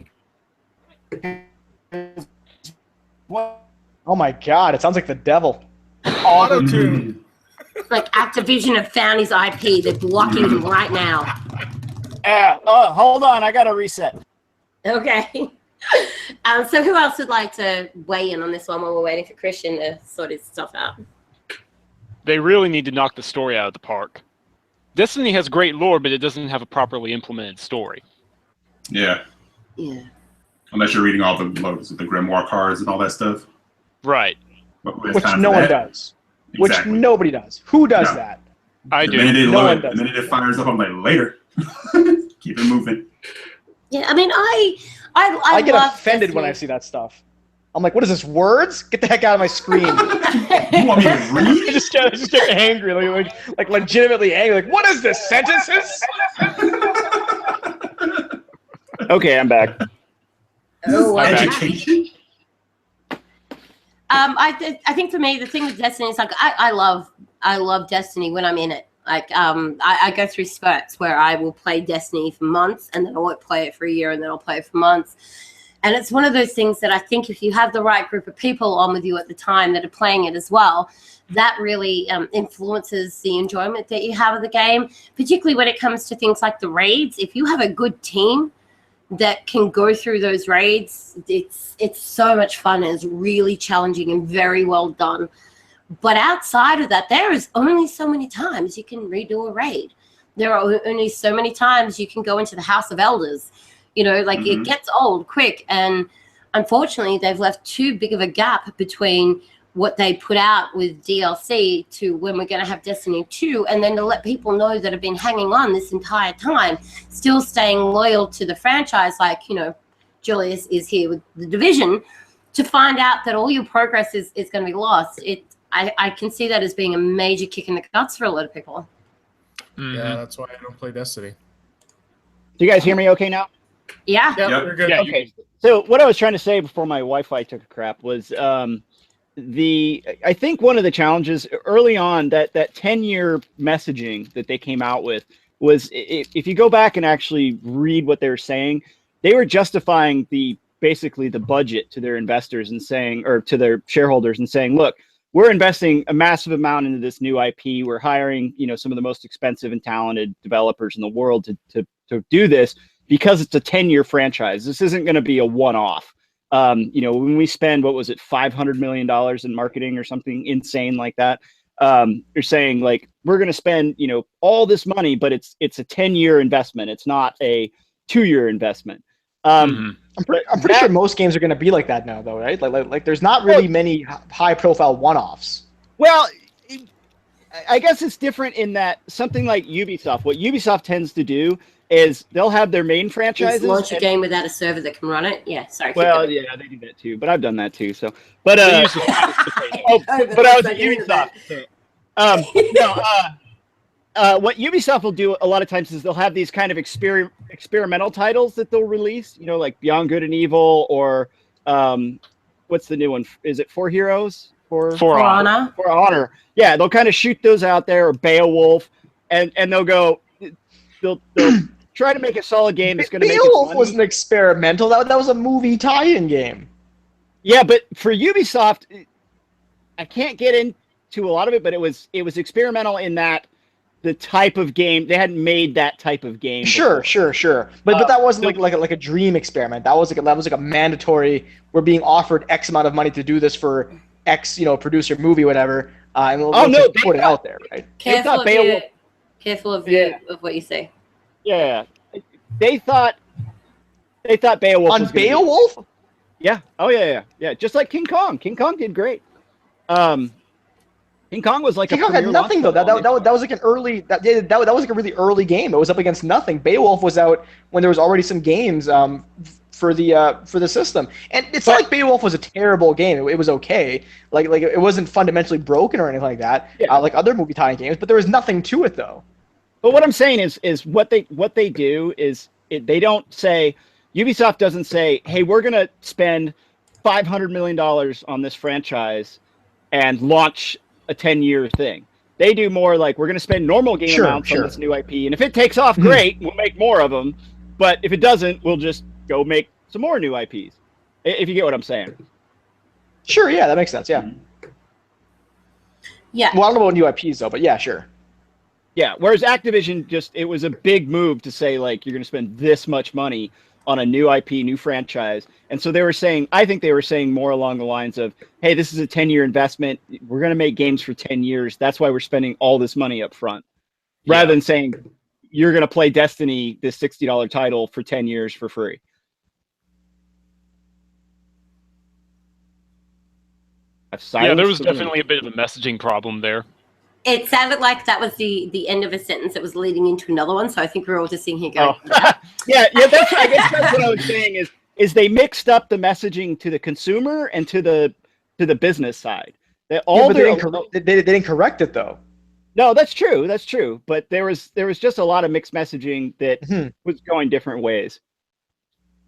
What?
Oh my god, it sounds like the devil.
Auto-tune.
Like Activision have found his IP. They're blocking him right now.
Hold on, I got to reset.
Okay. So who else would like to weigh in on this one while we're waiting for Christian to sort his stuff out?
They really need to knock the story out of the park. Destiny has great lore, but it doesn't have a properly implemented story.
Yeah.
Yeah.
Unless you're reading all the grimoire cards and all that stuff.
Right.
But who has
Which
time
no
for
one
that?
does.
Exactly.
Which nobody does. Who does
No.
that?
I
The
do.
minute
No one
the
does
minute
that.
it fires up, I'm like, later. Keep it moving.
Yeah, I mean, I
get
love
offended when I
Destiny.
see that stuff. I'm like, what is this, words? Get the heck out of my screen.
You want me to
I
read?
just get angry, like legitimately angry. Like, what is this, sentences?
Okay, I'm back.
Oh, wow.
Education.
I think for me, the thing with Destiny is like I love Destiny when I'm in it. Like I go through spurts where I will play Destiny for months and then I won't play it for a year and then I'll play it for months. And it's one of those things that I think if you have the right group of people on with you at the time that are playing it as well, that really influences the enjoyment that you have of the game, particularly when it comes to things like the raids. If you have a good team that can go through those raids, it's so much fun and it's really challenging and very well done. But outside of that, there is only so many times you can redo a raid. There are only so many times you can go into the House of Elders. It gets old quick. And unfortunately, they've left too big of a gap between what they put out with DLC to when we're going to have Destiny 2, and then to let people know that have been hanging on this entire time, still staying loyal to the franchise, like, Julius is here with The Division, to find out that all your progress is going to be lost. I can see that as being a major kick in the guts for a lot of people.
Yeah, that's why I don't play Destiny.
Do you guys hear me okay now?
Yeah.
Yeah,
Yep.
we're good.
Yeah,
Okay. So what I was trying to say before my Wi-Fi took a crap was I think one of the challenges early on that 10-year messaging that they came out with was, if you go back and actually read what they were saying, they were justifying basically the budget to their investors and saying, or to their shareholders and saying, look, we're investing a massive amount into this new IP. We're hiring, some of the most expensive and talented developers in the world to do this because it's a 10-year franchise. This isn't going to be a one-off. When we spend, what was it, $500 million in marketing or something insane like that,
you're saying like we're going to spend all this money, but it's a 10-year investment. It's not a 2-year investment.
I'm pretty sure most games are going to be like that now, though, right? Like there's not really many high-profile one-offs.
Well, I guess it's different in that something like Ubisoft. What Ubisoft tends to do is they'll have their main franchises.
Launch a game without a server that can run it. Yeah, sorry.
Well, yeah, they do that too, but I've done that too. So, but but I was at Ubisoft. What Ubisoft will do a lot of times is they'll have these kind of experimental titles that they'll release. Like Beyond Good and Evil, or what's the new one? Is it For Heroes? For
Honor.
For Honor. Yeah, they'll kind of shoot those out there, or Beowulf, and they'll go. They'll try to make a solid game that's going to make
Beowulf was an experimental. That was a movie tie-in game.
Yeah, but for Ubisoft, I can't get into a lot of it, but it was experimental in that the type of game they hadn't made that type of game.
Sure. But that wasn't like a dream experiment. That was like a mandatory. We're being offered X amount of money to do this for X, producer, movie, whatever. And we'll put it out there, right?
Careful of what you say.
Yeah, they thought Beowulf
on
was
Beowulf.
Yeah. Oh yeah. Just like King Kong. King Kong did great. King Kong was like
King Kong had nothing though. That was like an early that was like a really early game. It was up against nothing. Beowulf was out when there was already some games for the system, and it's not like Beowulf was a terrible game. It was okay. Like it wasn't fundamentally broken or anything like that. Yeah. Like other movie tie games, but there was nothing to it though.
But what I'm saying is what they do is they don't say, Ubisoft doesn't say, hey, we're gonna spend $500 million on this franchise and launch a 10-year thing. They do more like, we're going to spend normal game amounts on this new IP, and if it takes off, great, we'll make more of them. But if it doesn't, we'll just go make some more new IPs. If you get what I'm saying.
Sure, yeah, that makes sense. Yeah.
Yeah.
Well, I don't know about new IPs though, but yeah, sure.
Yeah. Whereas Activision it was a big move to say like you're going to spend this much money on a new IP, new franchise. And so I think they were saying more along the lines of, hey, this is a 10-year investment. We're going to make games for 10 years. That's why we're spending all this money up front. Rather than saying, you're going to play Destiny, this $60 title, for 10 years for free.
Yeah, there was definitely a bit of a messaging problem there.
It sounded like that was the end of a sentence that was leading into another one. So I think we're all just sitting here going,
yeah. I guess that's what I was saying is they mixed up the messaging to the consumer and to the business side. They
didn't correct it though.
No, that's true. But there was just a lot of mixed messaging that was going different ways.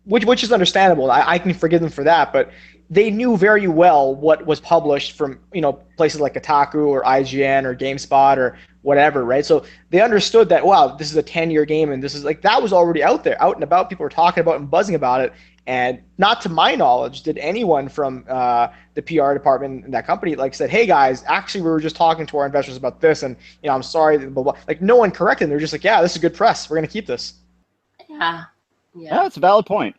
Which is understandable. I can forgive them for that, but they knew very well what was published from places like Kotaku or IGN or GameSpot or whatever, right? So they understood that, wow, this is a 10-year game, and this is like, that was already out there, out and about. People were talking about and buzzing about it, and not to my knowledge did anyone from the PR department in that company said, hey guys, actually we were just talking to our investors about this, and I'm sorry, blah, blah. Like no one corrected them. They're just like, yeah, this is good press. We're gonna keep this.
Yeah,
that's a valid point.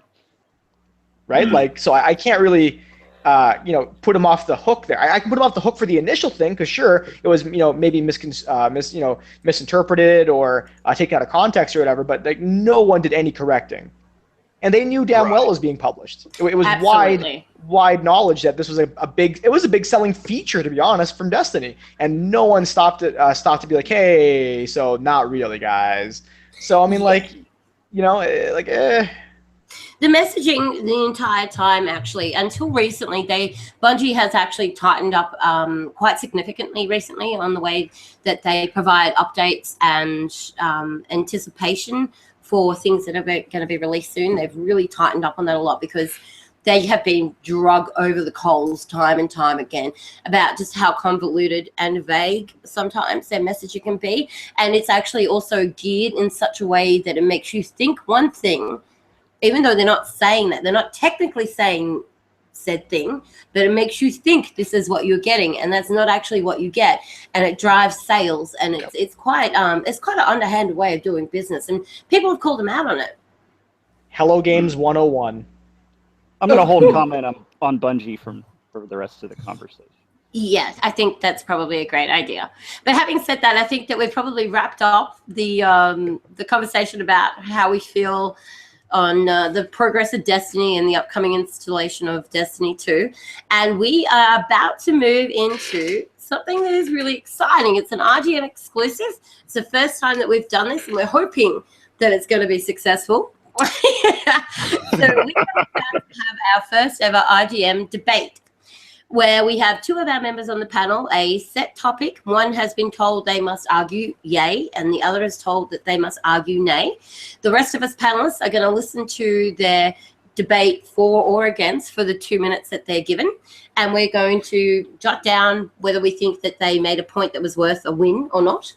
Right? Like, so I can't really, put him off the hook there. I can put him off the hook for the initial thing, because sure, it was, maybe misinterpreted or taken out of context or whatever, but like no one did any correcting. And they knew damn well it was being published. It was wide knowledge that this was a big selling feature, to be honest, from Destiny. And no one stopped to be like, hey, so not really, guys. So, I mean,
the messaging the entire time, actually, until recently, Bungie has actually tightened up quite significantly recently on the way that they provide updates and anticipation for things that are going to be released soon. They've really tightened up on that a lot, because they have been drug over the coals time and time again about just how convoluted and vague sometimes their messaging can be. And it's actually also geared in such a way that it makes you think one thing, even though they're not saying that. They're not technically saying said thing, but it makes you think this is what you're getting, and that's not actually what you get, and it drives sales, and it's quite an underhanded way of doing business, and people have called them out on it.
Hello Games 101.
I'm going to hold comment on Bungie for the rest of the conversation.
Yes, I think that's probably a great idea. But having said that, I think that we've probably wrapped up the conversation about how we feel on the progress of Destiny and the upcoming installation of Destiny 2. And we are about to move into something that is really exciting. It's an RGM exclusive. It's the first time that we've done this, and we're hoping that it's going to be successful. So we are about to have our first ever RGM debate, where we have two of our members on the panel, a set topic. One has been told they must argue yay, and the other is told that they must argue nay. The rest of us panelists are going to listen to their debate for or against for the 2 minutes that they're given, and we're going to jot down whether we think that they made a point that was worth a win or not.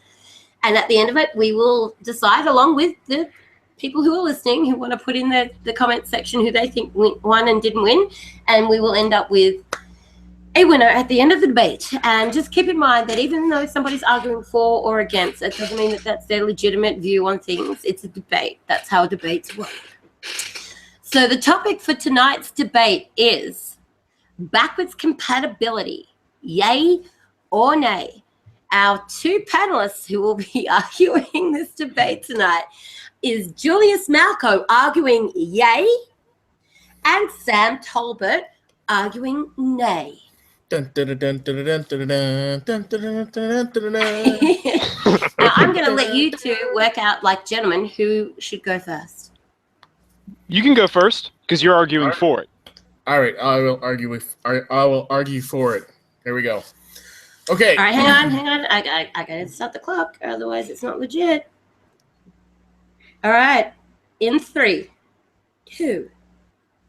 And at the end of it, we will decide, along with the people who are listening, who want to put in the comment section who they think won and didn't win, and we will end up with a winner at the end of the debate. And just keep in mind that even though somebody's arguing for or against, it doesn't mean that that's their legitimate view on things. It's a debate. That's how debates work. So the topic for tonight's debate is backwards compatibility, yay or nay. Our two panelists who will be arguing this debate tonight is Julius Malco arguing yay and Sam Tolbert arguing nay. Now, I'm going to let you two work out, like gentlemen, who should go first.
You can go first because you're arguing for it.
All right, I will argue for it. Here we go. Okay.
All right, hang on. I got to start the clock, otherwise it's not legit. All right, in 3, 2,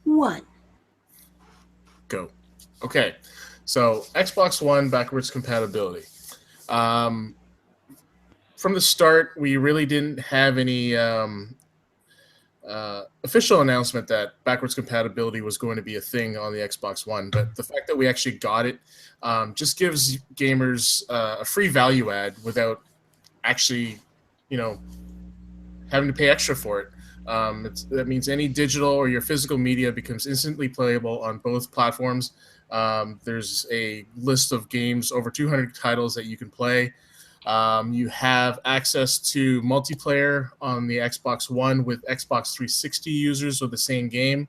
1.
Go. Okay. So Xbox One backwards compatibility. From the start, we really didn't have any official announcement that backwards compatibility was going to be a thing on the Xbox One. But the fact that we actually got it just gives gamers a free value add without actually, having to pay extra for it. That means any digital or your physical media becomes instantly playable on both platforms. There's a list of games, over 200 titles that you can play. You have access to multiplayer on the Xbox One with Xbox 360 users of the same game.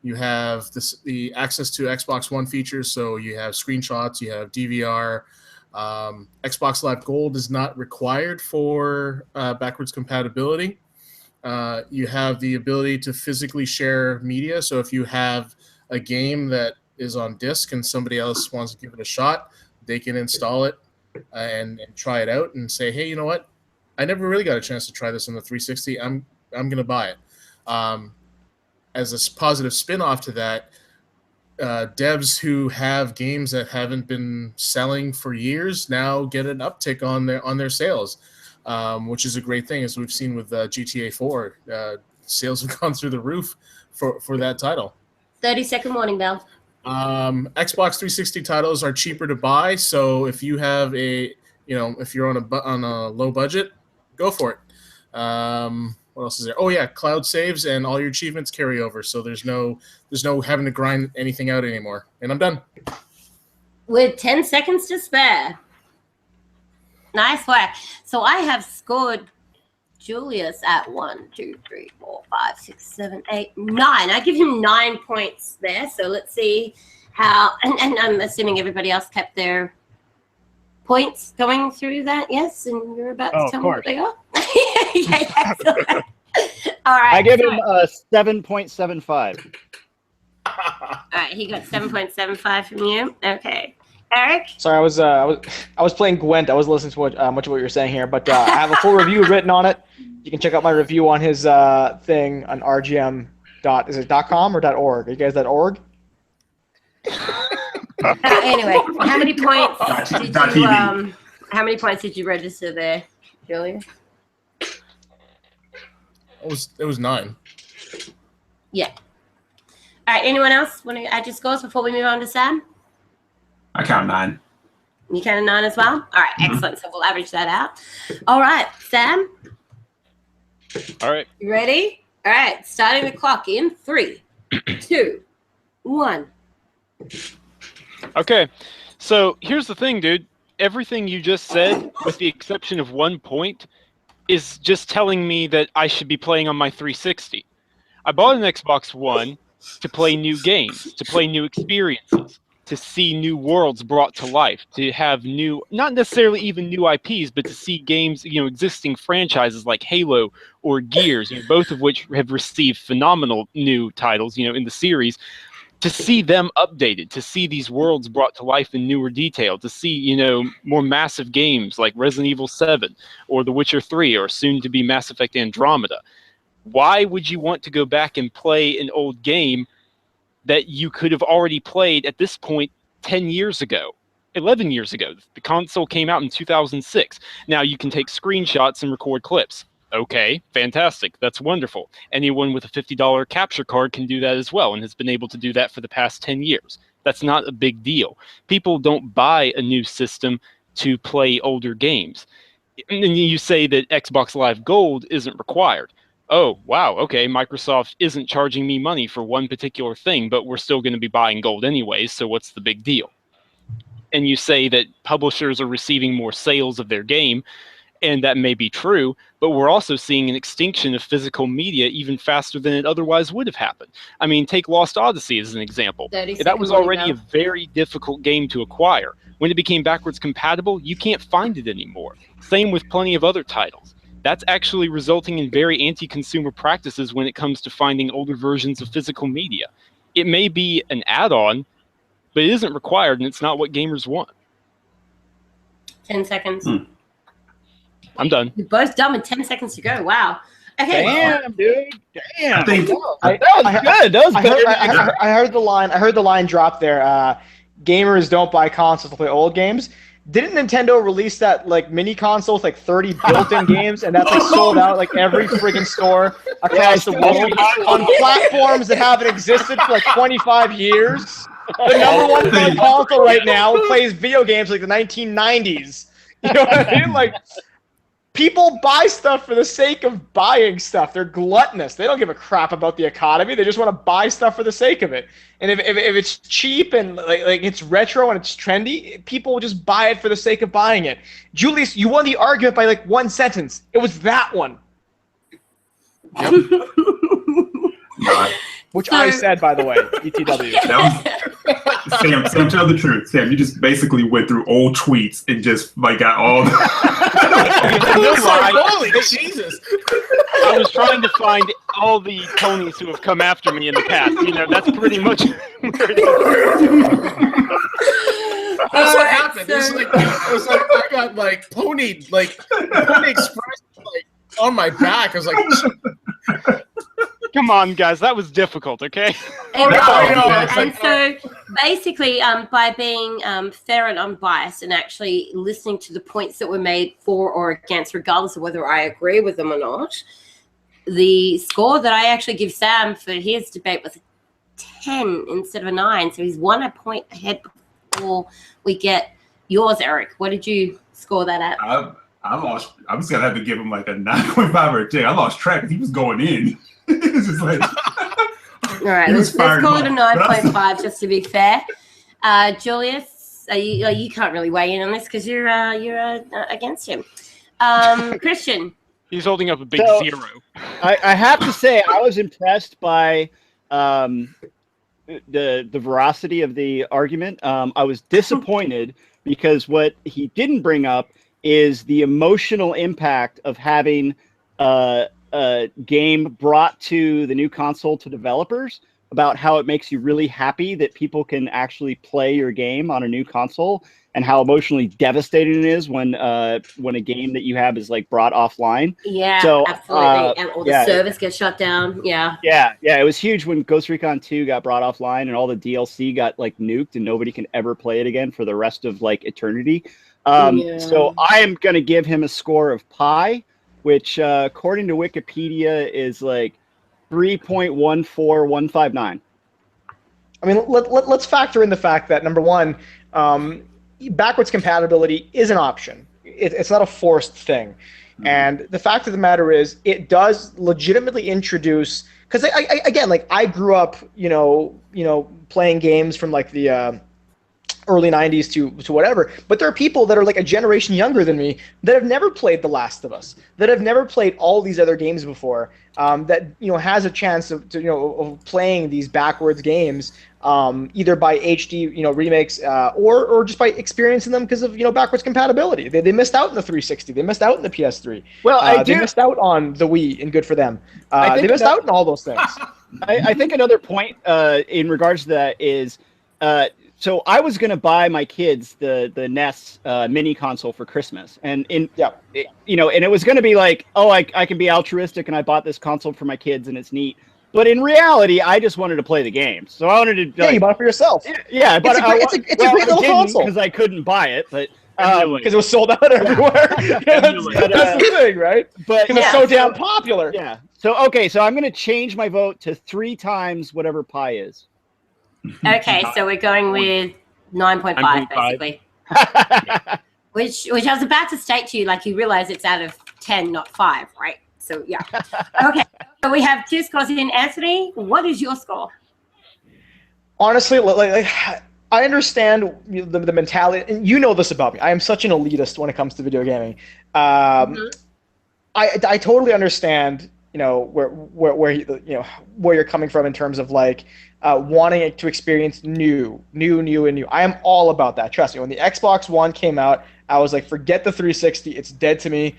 You have the access to Xbox One features, so you have screenshots, you have DVR. Xbox Live Gold is not required for backwards compatibility. You have the ability to physically share media, so if you have a game that is on disc and somebody else wants to give it a shot, they can install it and try it out and say, hey, you know what? I never really got a chance to try this on the 360. I'm going to buy it. As a positive spin-off to that, devs who have games that haven't been selling for years now get an uptick on their sales, which is a great thing, as we've seen with GTA 4. Sales have gone through the roof for that title.
30-second warning bell.
Xbox 360 titles are cheaper to buy, so if you have if you're on a low budget, go for it. What else is there? Oh yeah, cloud saves and all your achievements carry over, so there's no having to grind anything out anymore. And I'm done.
With 10 seconds to spare. Nice work. So I have scored Julius at 1, 2, 3, 4, 5, 6, 7, 8, 9. I give him 9 points there. So let's see how, and I'm assuming everybody else kept their points going through that. Yes, and you're about to tell me what they are. Yeah, excellent. All right.
I give him a 7.75.
All right, he got 7.75 from you. Okay. Eric?
Sorry, I was playing Gwent. I was listening to much of what you're saying here, but I have a full review written on it. You can check out my review on his thing on RGM. Is it .com or .org? Are you guys .org?
Anyway, how many points did you register there, Julia?
It was 9.
Yeah. All right. Anyone else want to add your scores before we move on to Sam?
I count 9.
You count 9 as well? All right. Excellent. So we'll average that out. All right. Sam?
All right.
You ready? All right. Starting the clock in 3, 2, 1.
Okay. So here's the thing, dude. Everything you just said, with the exception of one point, is just telling me that I should be playing on my 360. I bought an Xbox One to play new games, to play new experiences, to see new worlds brought to life, to have new, not necessarily even new IPs, but to see games, existing franchises like Halo or Gears, both of which have received phenomenal new titles, in the series, to see them updated, to see these worlds brought to life in newer detail, to see, more massive games like Resident Evil 7 or The Witcher 3 or soon to be Mass Effect Andromeda. Why would you want to go back and play an old game that you could have already played at this point 10 years ago, 11 years ago? The console came out in 2006. Now you can take screenshots and record clips. Okay, fantastic. That's wonderful. Anyone with a $50 capture card can do that as well and has been able to do that for the past 10 years. That's not a big deal. People don't buy a new system to play older games. And then you say that Xbox Live Gold isn't required. Oh, wow, okay, Microsoft isn't charging me money for one particular thing, but we're still going to be buying gold anyways, so what's the big deal? And you say that publishers are receiving more sales of their game, and that may be true, but we're also seeing an extinction of physical media even faster than it otherwise would have happened. I mean, take Lost Odyssey as an example. That was already a very difficult game to acquire. When it became backwards compatible, you can't find it anymore. Same with plenty of other titles. That's actually resulting in very anti-consumer practices when it comes to finding older versions of physical media. It may be an add-on, but it isn't required, and it's not what gamers want.
10 seconds.
I'm done.
You're both done with 10 seconds to go. Wow. Okay.
Damn, dude. Damn.
I think
that was good. That was better.
I heard the line. I heard the line drop there. Gamers don't buy consoles to play old games. Didn't Nintendo release that mini console with 30 built-in games, and that's sold out every friggin' store across the world on platforms that haven't existed for 25 years? The number one selling console right now plays video games like the 1990s. You know what I mean? People buy stuff for the sake of buying stuff. They're gluttonous. They don't give a crap about the economy. They just want to buy stuff for the sake of it. And if it's cheap and it's retro and it's trendy, people will just buy it for the sake of buying it. Julius, you won the argument by one sentence. It was that one.
Yep.
Which I said, by the way, ETW.
Sam, tell the truth. Sam, you just basically went through old tweets and just got all the...
Holy Jesus.
I was trying to find all the Tonys who have come after me in the past. That's pretty much where it is.
That's what happened. I got Pony Express on my back. I was like...
Come on, guys. That was difficult, okay?
And so, basically, by being fair and unbiased and actually listening to the points that were made for or against, regardless of whether I agree with them or not, the score that I actually give Sam for his debate was 10 instead of a 9. So he's 1 point ahead before we get yours, Eric. What did you score that at?
I lost. I'm just going to have to give him a 9.5 or a 10. I lost track because he was going in. It's just
all right, let's call it a 9.5 just to be fair. Julius, you can't really weigh in on this because you're against him. Christian,
he's holding up a big 0.
I have to say I was impressed by the veracity of the argument. I was disappointed because what he didn't bring up is the emotional impact of having a game brought to the new console to developers, about how it makes you really happy that people can actually play your game on a new console, and how emotionally devastating it is when a game that you have is brought offline.
Yeah, so, absolutely. And all the service gets shut down. Yeah.
It was huge when Ghost Recon 2 got brought offline and all the DLC got nuked and nobody can ever play it again for the rest of eternity. So I am going to give him a score of pi, which according to Wikipedia is 3.14159.
I mean, let's factor in the fact that, number one, backwards compatibility is an option. It's not a forced thing. And the fact of the matter is, it does legitimately introduce, because I grew up, playing games from the early 90s to whatever. But there are people that are like a generation younger than me that have never played The Last of Us, that have never played all these other games before, that has a chance of playing these backwards games, either by HD remakes or just by experiencing them because of backwards compatibility. They missed out in the 360, they missed out in the PS3.
Well,
they missed out on the Wii, and good for them. They missed out on all those things.
I think another point in regards to that is, so I was going to buy my kids the NES mini console for Christmas, and and it was going to be like, oh, I can be altruistic, and I bought this console for my kids, and it's neat. But in reality, I just wanted to play the games, so I wanted to.
You bought it for yourself.
Yeah, but
it's a great little console
because I couldn't buy it, but.
Because it was sold out everywhere. That's the thing, right? But because it's so damn popular.
Yeah. So I'm going to change my vote to 3 times whatever pi is.
Okay, so we're going with 9.5 basically. which I was about to state to you, like you realize it's out of 10, not 5, right? So yeah. Okay. So we have 2 scores in. Anthony, what is your score?
Honestly, like I understand the mentality, and you know this about me. I am such an elitist when it comes to video gaming. I totally understand, where you're coming from in terms of like wanting to experience new. I am all about that. Trust me. When the Xbox One came out, I was like, forget the 360. It's dead to me.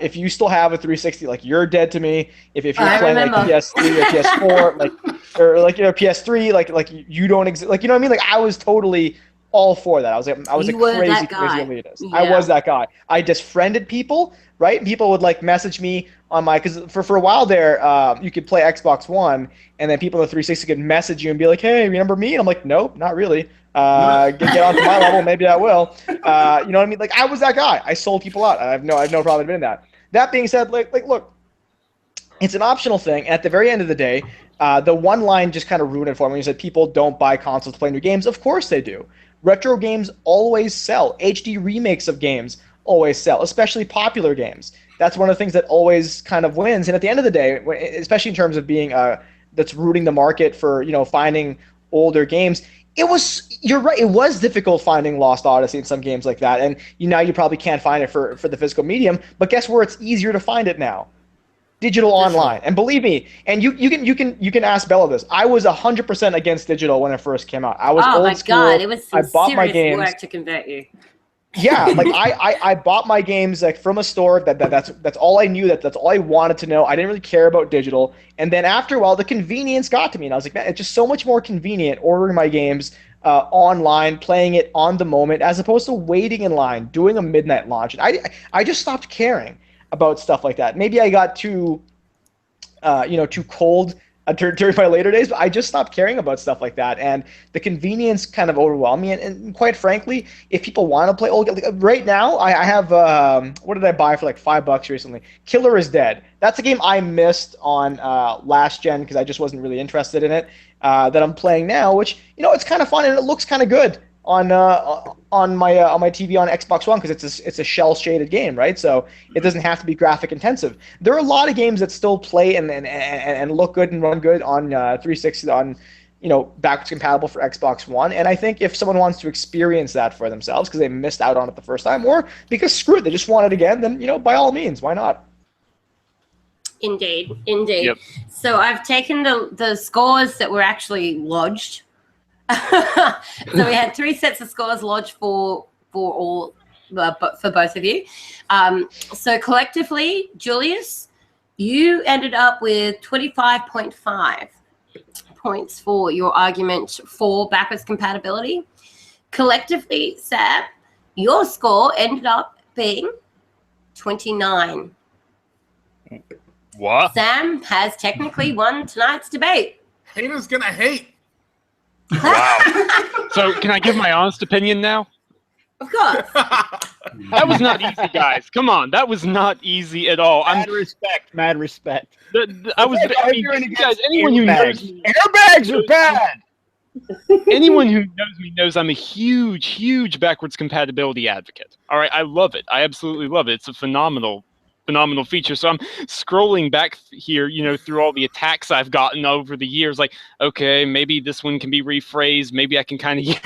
If you still have a 360, like you're dead to me. If you're playing like PS3 or PS4, or PS3, like you don't exist. Like, you know what I mean? Like I was totally all for that. I was a crazy elitist. Yeah. I was that guy. I just friended people, right? People would like message me on my, because for a while there, you could play Xbox One, and then people on the 360 could message you and be like, hey, remember me? And I'm like, nope, not really. Get onto my level, maybe I will. You know what I mean? Like I was that guy. I sold people out. I have no problem admitting that. That being said, like look, it's an optional thing. And at the very end of the day, the one line just kind of ruined it for me. You said people don't buy consoles to play new games. Of course they do. Retro games always sell. HD remakes of games always sell, especially popular games. That's one of the things that always kind of wins. And at the end of the day, especially in terms of being that's rooting the market for finding older games. You're right. It was difficult finding Lost Odyssey in some games like that, and now you probably can't find it for the physical medium. But guess where it's easier to find it now? Digital online. And believe me, and you can ask Bella this. I was 100% against digital when it first came out. I was old school. Oh my god,
it was some serious work to convert you.
Yeah, like I bought my games like from a store. That's all I knew. That's all I wanted to know. I didn't really care about digital. And then after a while, the convenience got to me, and I was like, man, it's just so much more convenient ordering my games online, playing it on the moment, as opposed to waiting in line, doing a midnight launch. And I just stopped caring about stuff like that. Maybe I got too cold during my later days, but I just stopped caring about stuff like that, and the convenience kind of overwhelmed me. And quite frankly, if people want to play old, like right now, I have what did I buy for like $5 recently? Killer is Dead. That's a game I missed on last gen because I just wasn't really interested in it. That I'm playing now, which it's kind of fun and it looks kind of good on my TV on Xbox One because it's a shell shaded game, right? So it doesn't have to be graphic intensive. There are a lot of games that still play and look good and run good on 360 on backwards compatible for Xbox One. And I think if someone wants to experience that for themselves because they missed out on it the first time, or because screw it, they just want it again, then by all means, why not?
Indeed.
Yep.
So I've taken the scores that were actually lodged. So we had 3 sets of scores lodged for both of you. So collectively, Julius, you ended up with 25.5 points for your argument for backwards compatibility. Collectively, Sam, your score ended up being 29.
What?
Sam has technically won tonight's debate.
Haters gonna hate.
Wow. So can I give my honest opinion now?
Of course.
That was not easy, guys. Come on. That was not easy at all.
Mad respect.
You guys, anyone who knows me,
airbags are bad.
Anyone who knows me knows I'm a huge backwards compatibility advocate. All right. I love it. I absolutely love it. It's a phenomenal feature. So I'm scrolling back here, through all the attacks I've gotten over the years. Like, okay, maybe this one can be rephrased. Maybe I can kind of use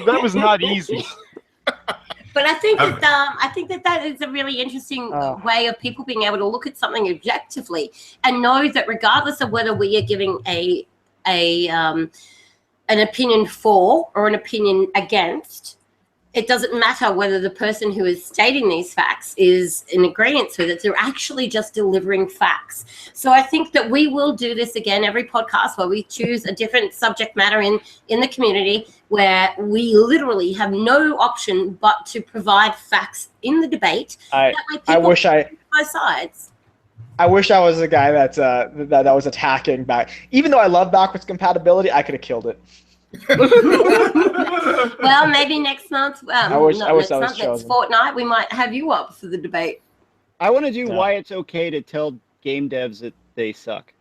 that was not easy.
But I think that is a really interesting way of people being able to look at something objectively and know that regardless of whether we are giving an opinion for or an opinion against, it doesn't matter whether the person who is stating these facts is in agreement with it. They're actually just delivering facts. So I think that we will do this again every podcast where we choose a different subject matter in the community where we literally have no option but to provide facts in the debate.
I wish
both sides.
I wish I was the guy that was attacking back. Even though I love backwards compatibility, I could have killed it.
Well, maybe next month.
I wish I was
next
chosen.
fortnight, we might have you up for the debate.
I want to do why it's okay to tell game devs that they suck.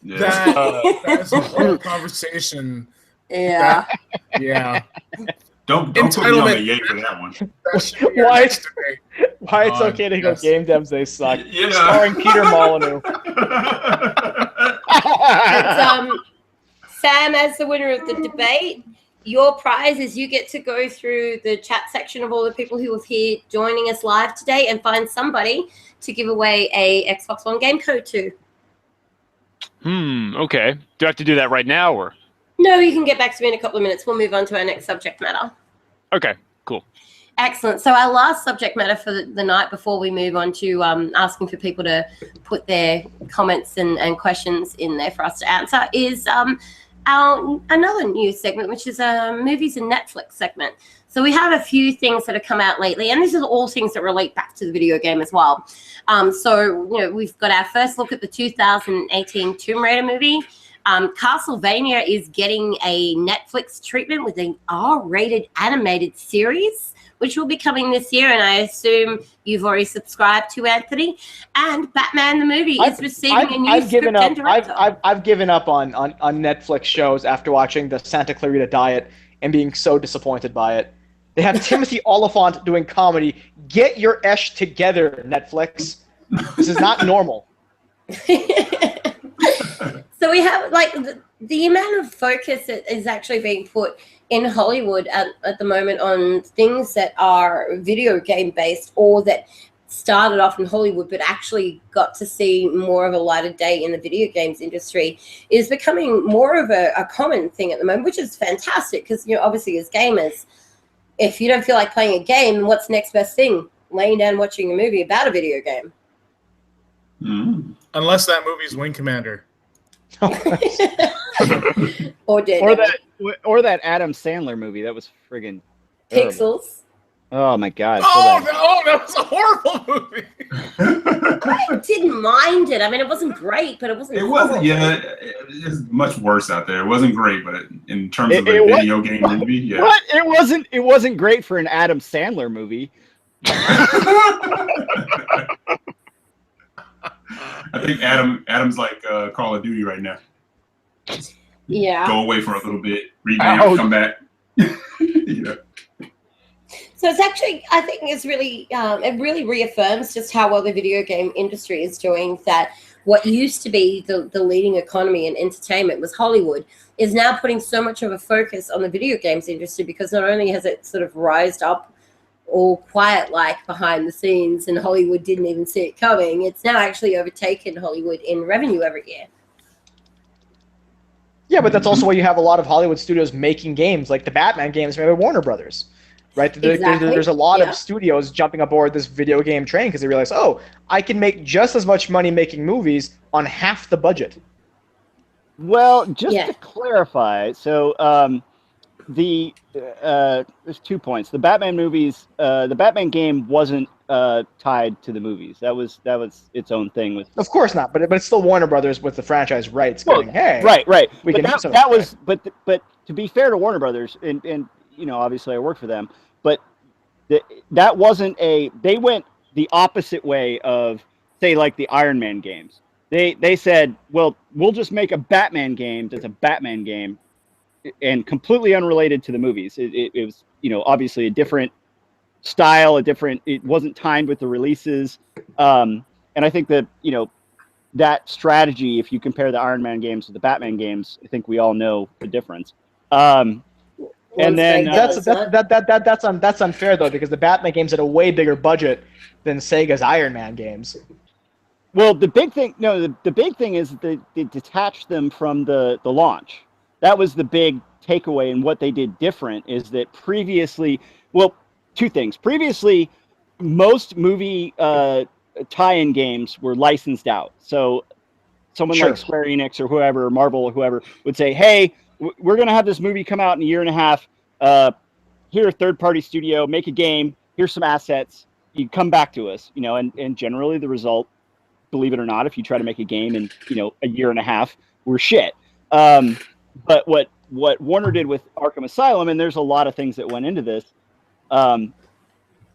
That's a whole conversation.
Yeah.
Yeah.
Don't put me on the yay for that one.
Why it's okay to go game devs they suck.
Yeah.
Starring Peter Molyneux.
Sam, as the winner of the debate, your prize is you get to go through the chat section of all the people who are here joining us live today and find somebody to give away a Xbox One game code to.
Okay. Do I have to do that right now or?
No, you can get back to me in a couple of minutes. We'll move on to our next subject matter.
Okay, cool.
Excellent. So our last subject matter for the night before we move on to asking for people to put their comments and questions in there for us to answer is our another news segment, which is a movies and Netflix segment. So we have a few things that have come out lately, and this is all things that relate back to the video game as well. So we've got our first look at the 2018 Tomb Raider movie. Castlevania is getting a Netflix treatment with an R-rated animated series, which will be coming this year, and I assume you've already subscribed to, Anthony. And Batman the movie is receiving a new script and director.
I've given up on Netflix shows after watching the Santa Clarita Diet and being so disappointed by it. They have Timothy Oliphant doing comedy. Get your esh together, Netflix. This is not normal.
So we have the amount of focus that is actually being put in Hollywood at the moment on things that are video game based or that started off in Hollywood but actually got to see more of a light of day in the video games industry is becoming more of a common thing at the moment, which is fantastic because, obviously as gamers, if you don't feel like playing a game, what's the next best thing? Laying down watching a movie about a video game.
Unless that movie's Wing Commander.
Or
that Adam Sandler movie that was friggin' terrible.
Pixels.
Oh my god!
That was a horrible movie.
I didn't mind it. I mean, it wasn't great, but it wasn't.
It wasn't. Yeah, it's much worse out there. It wasn't great, but in terms of a video game movie, yeah.
What? It wasn't great for an Adam Sandler movie.
I think Adam's like Call of Duty right now.
Yeah.
Go away for a little bit, revamp, come back.
So it's actually, I think it's really, it really reaffirms just how well the video game industry is doing. That what used to be the leading economy in entertainment was Hollywood is now putting so much of a focus on the video games industry because not only has it sort of rised up all quiet-like behind the scenes and Hollywood didn't even see it coming, it's now actually overtaken Hollywood in revenue every year.
Yeah, but that's also why you have a lot of Hollywood studios making games, like the Batman games made by Warner Brothers, right?
Exactly.
There's a lot of studios jumping aboard this video game train because they realize, I can make just as much money making movies on half the budget.
Well, just to clarify, so there's 2 points. The Batman movies, the Batman game wasn't tied to the movies. That was its own thing.
Of course not, but it's still Warner Brothers with the franchise rights.
Well,
going, hey,
right.
We
but
can
that was, but to be fair to Warner Brothers, and obviously I work for them, but that wasn't they went the opposite way of, say, like the Iron Man games. They said, well, we'll just make a Batman game that's a Batman game and completely unrelated to the movies. It was, obviously a different style, it wasn't timed with the releases. And I think that, that strategy, if you compare the Iron Man games to the Batman games, I think we all know the difference. And then
that's unfair though, because the Batman games had a way bigger budget than Sega's Iron Man games.
well, the big thing is that they detached them from the launch. That was the big takeaway, and what they did different is that previously, well, two things. Previously, most movie tie-in games were licensed out. So someone
Sure.
like Square Enix or whoever, or Marvel or whoever, would say, hey, we're going to have this movie come out in a year and a half. Here, third-party studio, make a game. Here's some assets. You come back to us, and generally the result, believe it or not, if you try to make a game in, a year and a half, were shit. But what Warner did with Arkham Asylum, and there's a lot of things that went into this, some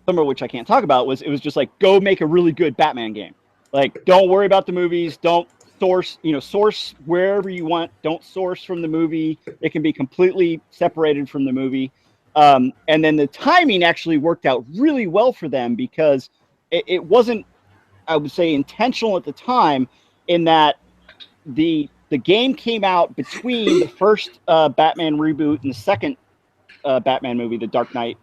of which I can't talk about, it was just like, go make a really good Batman game. Like, don't worry about the movies. Don't source wherever you want. Don't source from the movie. It can be completely separated from the movie. And then the timing actually worked out really well for them, because it wasn't, I would say, intentional at the time, in that the game came out between the first Batman reboot and the second Batman movie, the Dark Knight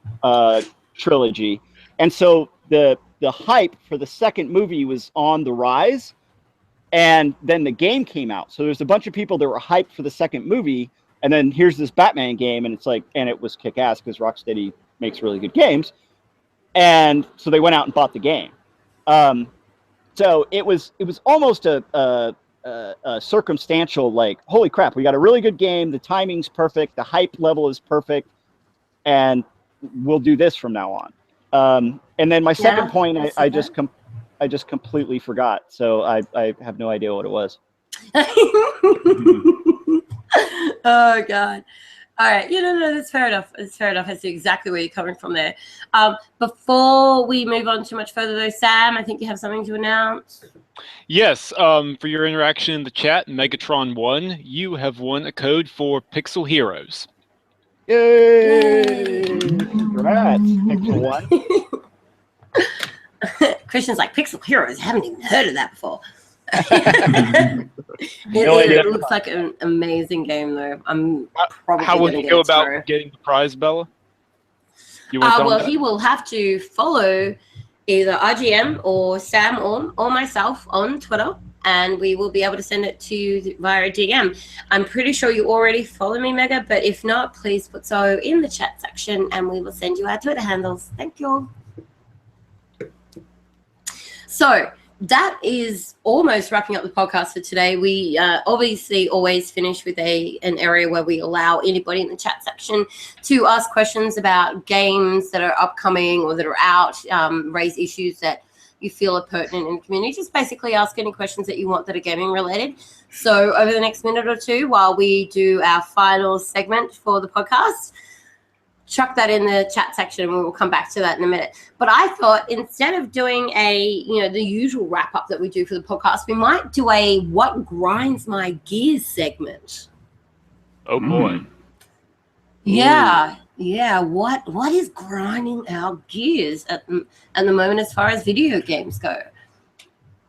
trilogy. And so the hype for the second movie was on the rise, and then the game came out. So there's a bunch of people that were hyped for the second movie, and then here's this Batman game, and it's like, and it was kick-ass because Rocksteady makes really good games. And so they went out and bought the game. So it was almost a circumstantial, like, holy crap, we got a really good game, the timing's perfect, the hype level is perfect, and we'll do this from now on. And then my second point, I just completely forgot, so I have no idea what it was.
Oh God. All right. No, that's fair enough. It's fair enough. I see exactly where you're coming from there. Before we move on too much further though, Sam, I think you have something to announce.
Yes, for your interaction in the chat, Megatron1, you have won a code for Pixel Heroes.
Yay! Congrats, Pixel One.
Christian's like, Pixel Heroes, I haven't even heard of that before.
No idea.
It looks like an amazing game, though. I'm probably
How will
gonna
you
get
go
it
about
tomorrow.
getting the prize, Bella? You want to tell
Well,
me that?
he will have to follow either RGM or Sam or myself on Twitter, and we will be able to send it to you via DM. I'm pretty sure you already follow me, Mega, but if not, please put so in the chat section, and we will send you our Twitter handles. Thank you. So that is almost wrapping up the podcast for today. We obviously always finish with an area where we allow anybody in the chat section to ask questions about games that are upcoming or that are out, raise issues that you feel are pertinent in the community. Just basically ask any questions that you want that are gaming related. So over the next minute or two, while we do our final segment for the podcast, chuck that in the chat section and we will come back to that in a minute. But I thought instead of doing the usual wrap up that we do for the podcast, we might do a what grinds my gears segment.
Oh boy.
Yeah. What is grinding our gears at the moment as far as video games go?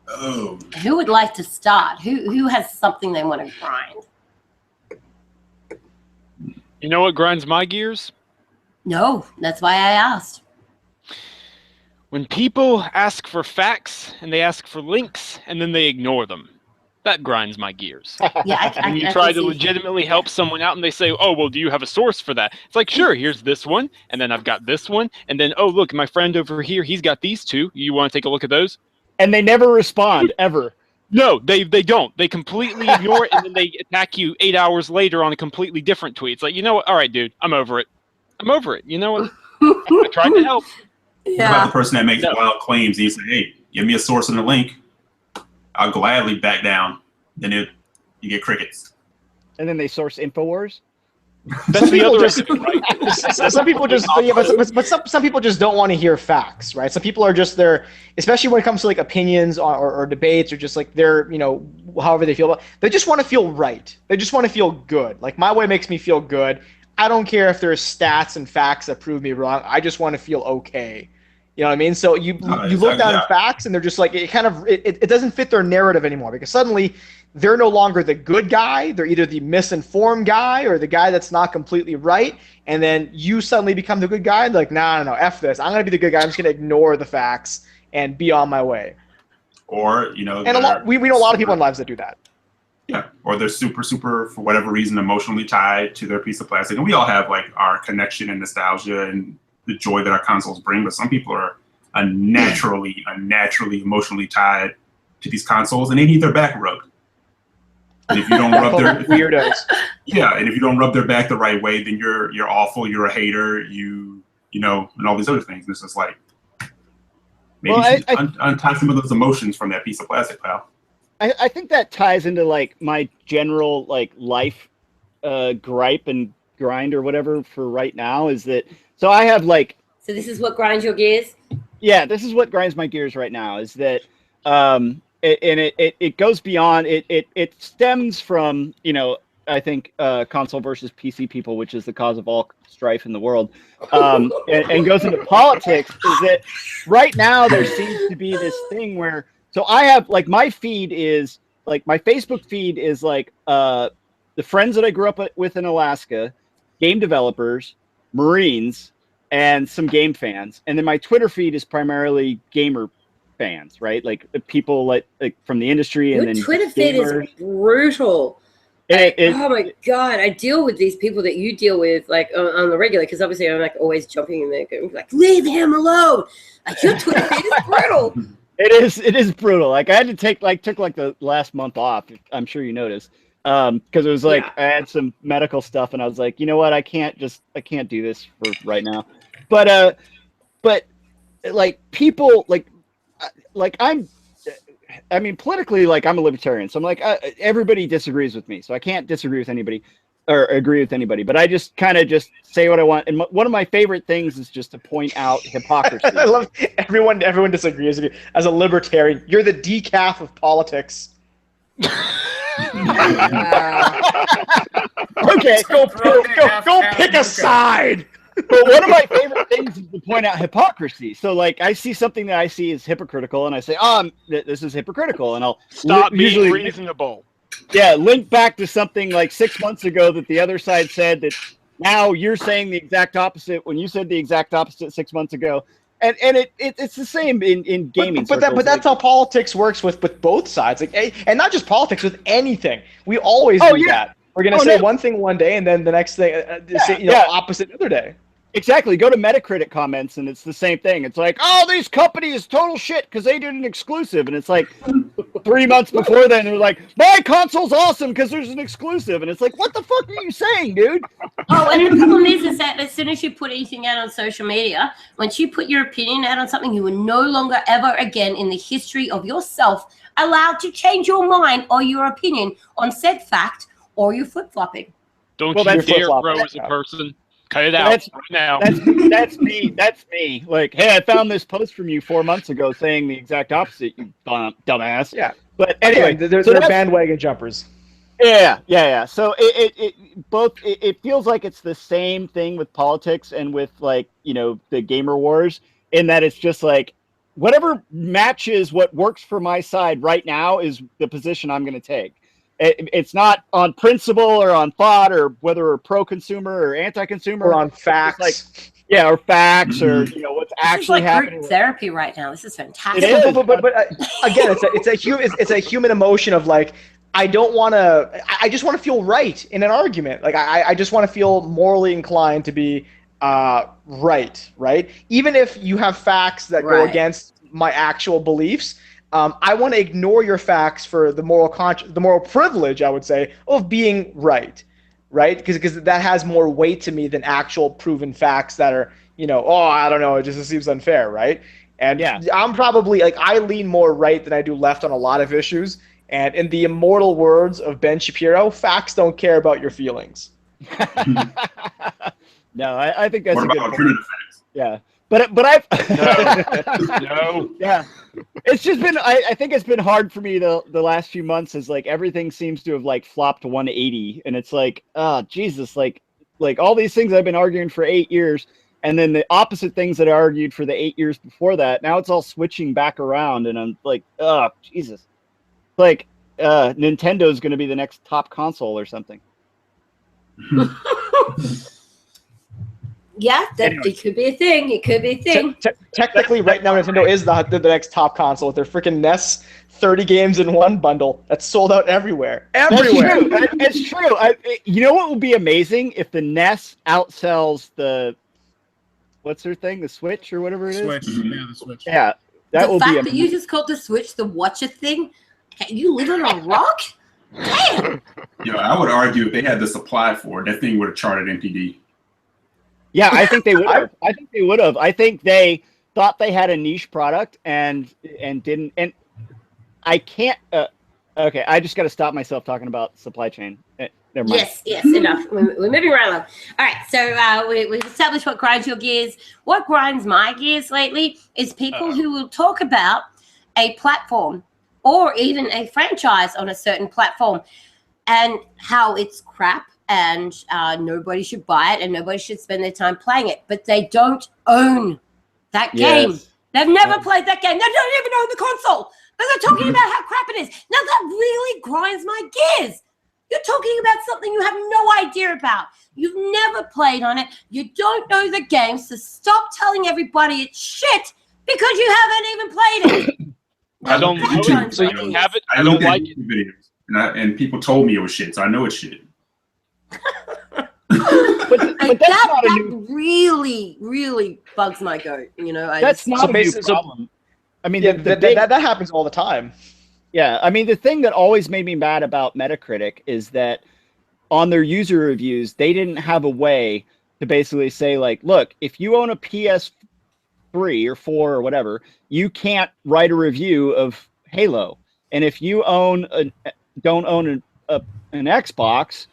Oh.
Who would like to start? Who has something they want to grind?
You know what grinds my gears?
No, that's why I asked.
When people ask for facts and they ask for links and then they ignore them. That grinds my gears.
Yeah,
And you try to legitimately help someone out and they say, oh, well, do you have a source for that? It's like, sure, here's this one. And then I've got this one. And then, oh, look, my friend over here, he's got these two. You want to take a look at those?
And they never respond, ever.
No, they don't. They completely ignore it and then they attack you 8 hours later on a completely different tweet. It's like, you know what? All right, dude, I'm over it. You know what? I tried to help.
What about the person that makes wild claims and you say, hey, give me a source and a link. I'll gladly back down. Then you get crickets.
And then they source InfoWars.
That's the other end, right?
Some people just, but some people just don't want to hear facts, right? Some people are just there, especially when it comes to like opinions or debates or just like their, however they feel about. They just want to feel right. They just want to feel good. Like my way makes me feel good. I don't care if there's stats and facts that prove me wrong. I just want to feel okay. You know what I mean? So you look down at facts, and they're just like it doesn't fit their narrative anymore, because suddenly they're no longer the good guy. They're either the misinformed guy or the guy that's not completely right. And then you suddenly become the good guy. And like, no, F this. I'm going to be the good guy. I'm just going to ignore the facts and be on my way.
Or, you know,
and we know a lot of people in lives that do that.
Yeah. Or they're super, for whatever reason, emotionally tied to their piece of plastic. And we all have like our connection and nostalgia and the joy that our consoles bring. But some people are unnaturally emotionally tied to these consoles, and they need their back rubbed. And if you don't rub their
weirdos,
and if you don't rub their back the right way, then you're awful. You're a hater. You know, and all these other things. This is like maybe untie some of those emotions from that piece of plastic, pal.
I think that ties into like my general like life gripe and grind or whatever for right now is that. So I have like.
So this is what grinds your gears.
Yeah, this is what grinds my gears right now. Is that. It goes beyond it stems from, you know, I think console versus PC people, which is the cause of all strife in the world, and goes into politics. Is that right now there seems to be this thing where, so I have like my feed is like my Facebook feed is like the friends that I grew up with in Alaska, game developers, Marines, and some game fans, and then my Twitter feed is primarily gamer fans, right? Like people like from the industry, and then
Twitter feed is brutal. Oh my god, I deal with these people that you deal with like on the regular, because obviously I'm like always jumping in there, going like, leave him alone. Like your Twitter feed is brutal.
It is brutal. Like I had to took like the last month off. I'm sure you noticed, because it was like I had some medical stuff, and I was like, you know what, I can't do this for right now. But like people like I mean, politically, like I'm a libertarian, so I'm like everybody disagrees with me, so I can't disagree with anybody or agree with anybody. But I just kind of just say what I want, and one of my favorite things is just to point out hypocrisy.
I love everyone disagrees with you. As a libertarian, you're the decaf of politics.
Okay,
go pick a side.
But one of my favorite things is to point out hypocrisy. So, like, I see something that I see is hypocritical, and I say, this is hypocritical, and I'll
stop being reasonable.
Yeah, link back to something like 6 months ago that the other side said that now you're saying the exact opposite when you said the exact opposite 6 months ago. And it's the same in gaming.
But that's how politics works with both sides. Like, and not just politics, with anything. We always do that. We're going to say one thing one day, and then the next thing, opposite the other day.
Exactly. Go to Metacritic comments, and it's the same thing. It's like, oh, these companies total shit because they did an exclusive. And it's like 3 months before then, they're like, my console's awesome because there's an exclusive. And it's like, what the fuck are you saying, dude?
Oh, and the problem is that as soon as you put anything out on social media, once you put your opinion out on something, you are no longer ever again in the history of yourself allowed to change your mind or your opinion on said fact, or you're flip-flopping.
Don't you dare grow as a person. Cut it out right now.
That's me. That's me. Like, hey, I found this post from you 4 months ago saying the exact opposite, you dumbass.
Yeah.
But anyway,
they're bandwagon jumpers.
Yeah. So it feels like it's the same thing with politics and with, like, you know, the gamer wars, in that it's just like whatever matches what works for my side right now is the position I'm going to take. It's not on principle or on thought or whether we're pro-consumer or anti-consumer.
Or on facts.
Or facts, or, you know, what's actually happening.
Group therapy right now. This is fantastic.
It is. But again, it's a human emotion of like, I just want to feel right in an argument. Like I just want to feel morally inclined to be right. Even if you have facts that go against my actual beliefs. I want to ignore your facts for the moral privilege, I would say, of being right? Because that has more weight to me than actual proven facts that are, you know, I don't know, it just seems unfair, right? And I'm probably, like, I lean more right than I do left on a lot of issues. And in the immortal words of Ben Shapiro, facts don't care about your feelings.
No, I think that's
what
a good
about
point.
alternative facts?
Yeah. But I've
no.
Yeah. It's just been I think it's been hard for me the last few months, is like everything seems to have like flopped 180, and it's like, oh Jesus, like all these things I've been arguing for 8 years And then the opposite things that I argued for the 8 years before that, now it's all switching back around, and I'm like, oh, Jesus. Like, Nintendo's going to be the next top console or something.
Yeah, it could be a thing. It could be a thing.
Technically, right now, Nintendo is the next top console with their freaking NES 30 games in one bundle that's sold out everywhere. Everywhere.
It's true. You know what would be amazing? If the NES outsells the... What's their thing? The Switch or whatever it is?
Switch. Yeah, the Switch.
Yeah. That
The
will be
fact that you just called the Switch the watch a thing, you live on a rock? Damn!
Yeah, I would argue if they had the supply for it, that thing would have charted MTD.
Yeah, I think they would have. I think they thought they had a niche product and didn't. And I can't. Okay, I just got to stop myself talking about supply chain. Never mind.
Yes, enough. We're moving right along. All right, so we've established what grinds your gears. What grinds my gears lately is people who will talk about a platform or even a franchise on a certain platform and how it's crap and nobody should buy it and nobody should spend their time playing it. But they don't own that game.
Yes.
They've never played that game. They don't even own the console. But they're talking about how crap it is. Now that really grinds my gears. You're talking about something you have no idea about. You've never played on it. You don't know the game, so stop telling everybody it's shit because you haven't even played it.
I don't know it, so you have it. I don't like it.
Videos, and people told me it was shit, so I know it's shit.
But that's not a new...
really, really bugs my goat. You know,
that's not a new problem. I mean,
that happens all the time.
Yeah, I mean, the thing that always made me mad about Metacritic is that on their user reviews, they didn't have a way to basically say, like, look, if you own a PS3 or 4 or whatever, you can't write a review of Halo. And if you don't own an Xbox,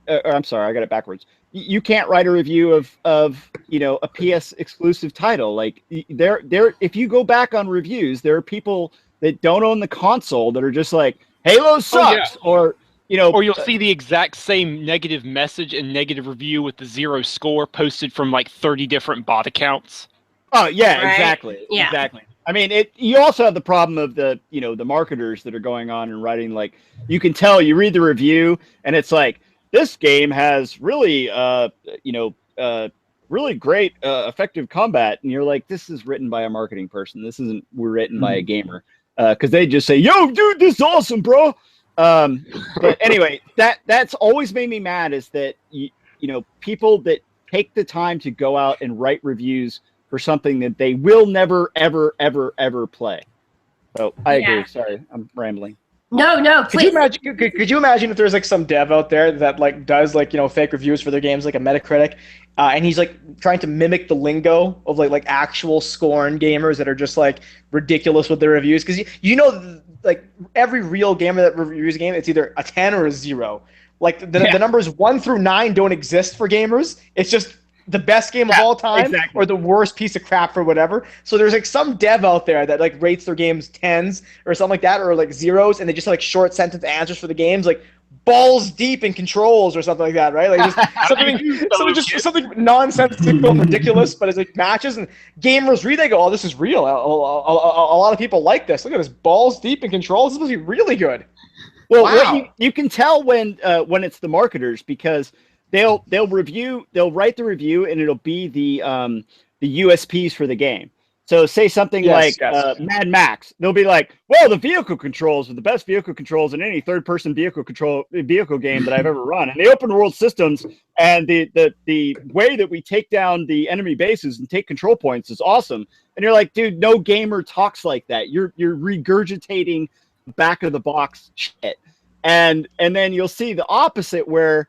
or I'm sorry, I got it backwards. You can't write a review of a PS exclusive title. Like, if you go back on reviews, there are people that don't own the console that are just like, Halo sucks, or
you'll see the exact same negative message and negative review with the 0 score posted from like 30 different bot accounts.
Oh yeah,
right?
exactly.
Yeah.
Exactly. I mean, you also have the problem of the marketers that are going on and writing, like, you can tell, you read the review and it's like, this game has really really great effective combat, and you're like, this is written by a marketing person. This isn't written by a gamer. Because they just say, yo, dude, this is awesome, bro. But anyway, that's always made me mad, is that people that take the time to go out and write reviews for something that they will never, ever, ever, ever play. So I agree. Sorry, I'm rambling.
No, please.
Could you imagine if there's like some dev out there that like does like fake reviews for their games, like a Metacritic, and he's like trying to mimic the lingo of like actual scorn gamers that are just like ridiculous with their reviews, because like every real gamer that reviews a game, it's either a 10 or a 0. Like the numbers 1 through 9 don't exist for gamers. It's just the best game of all time or the worst piece of crap for whatever. So there's like some dev out there that like rates their games 10s or something like that, or like 0s, and they just have, like short sentence answers for the games, like balls deep in controls or something like that, right? Like just something nonsensical and ridiculous, but it's like matches, and gamers read, they go, oh, this is real. A lot of people like this. Look at this, balls deep in controls. This must be really good.
Well, wow. You can tell when it's the marketers, because they'll write the review and it'll be the USPs for the game. So say something like Mad Max. They'll be like, well, the vehicle controls are the best vehicle controls in any third-person vehicle game that I've ever run. And the open-world systems and the way that we take down the enemy bases and take control points is awesome. And you're like, dude, no gamer talks like that. You're regurgitating back of the box shit. And then you'll see the opposite, where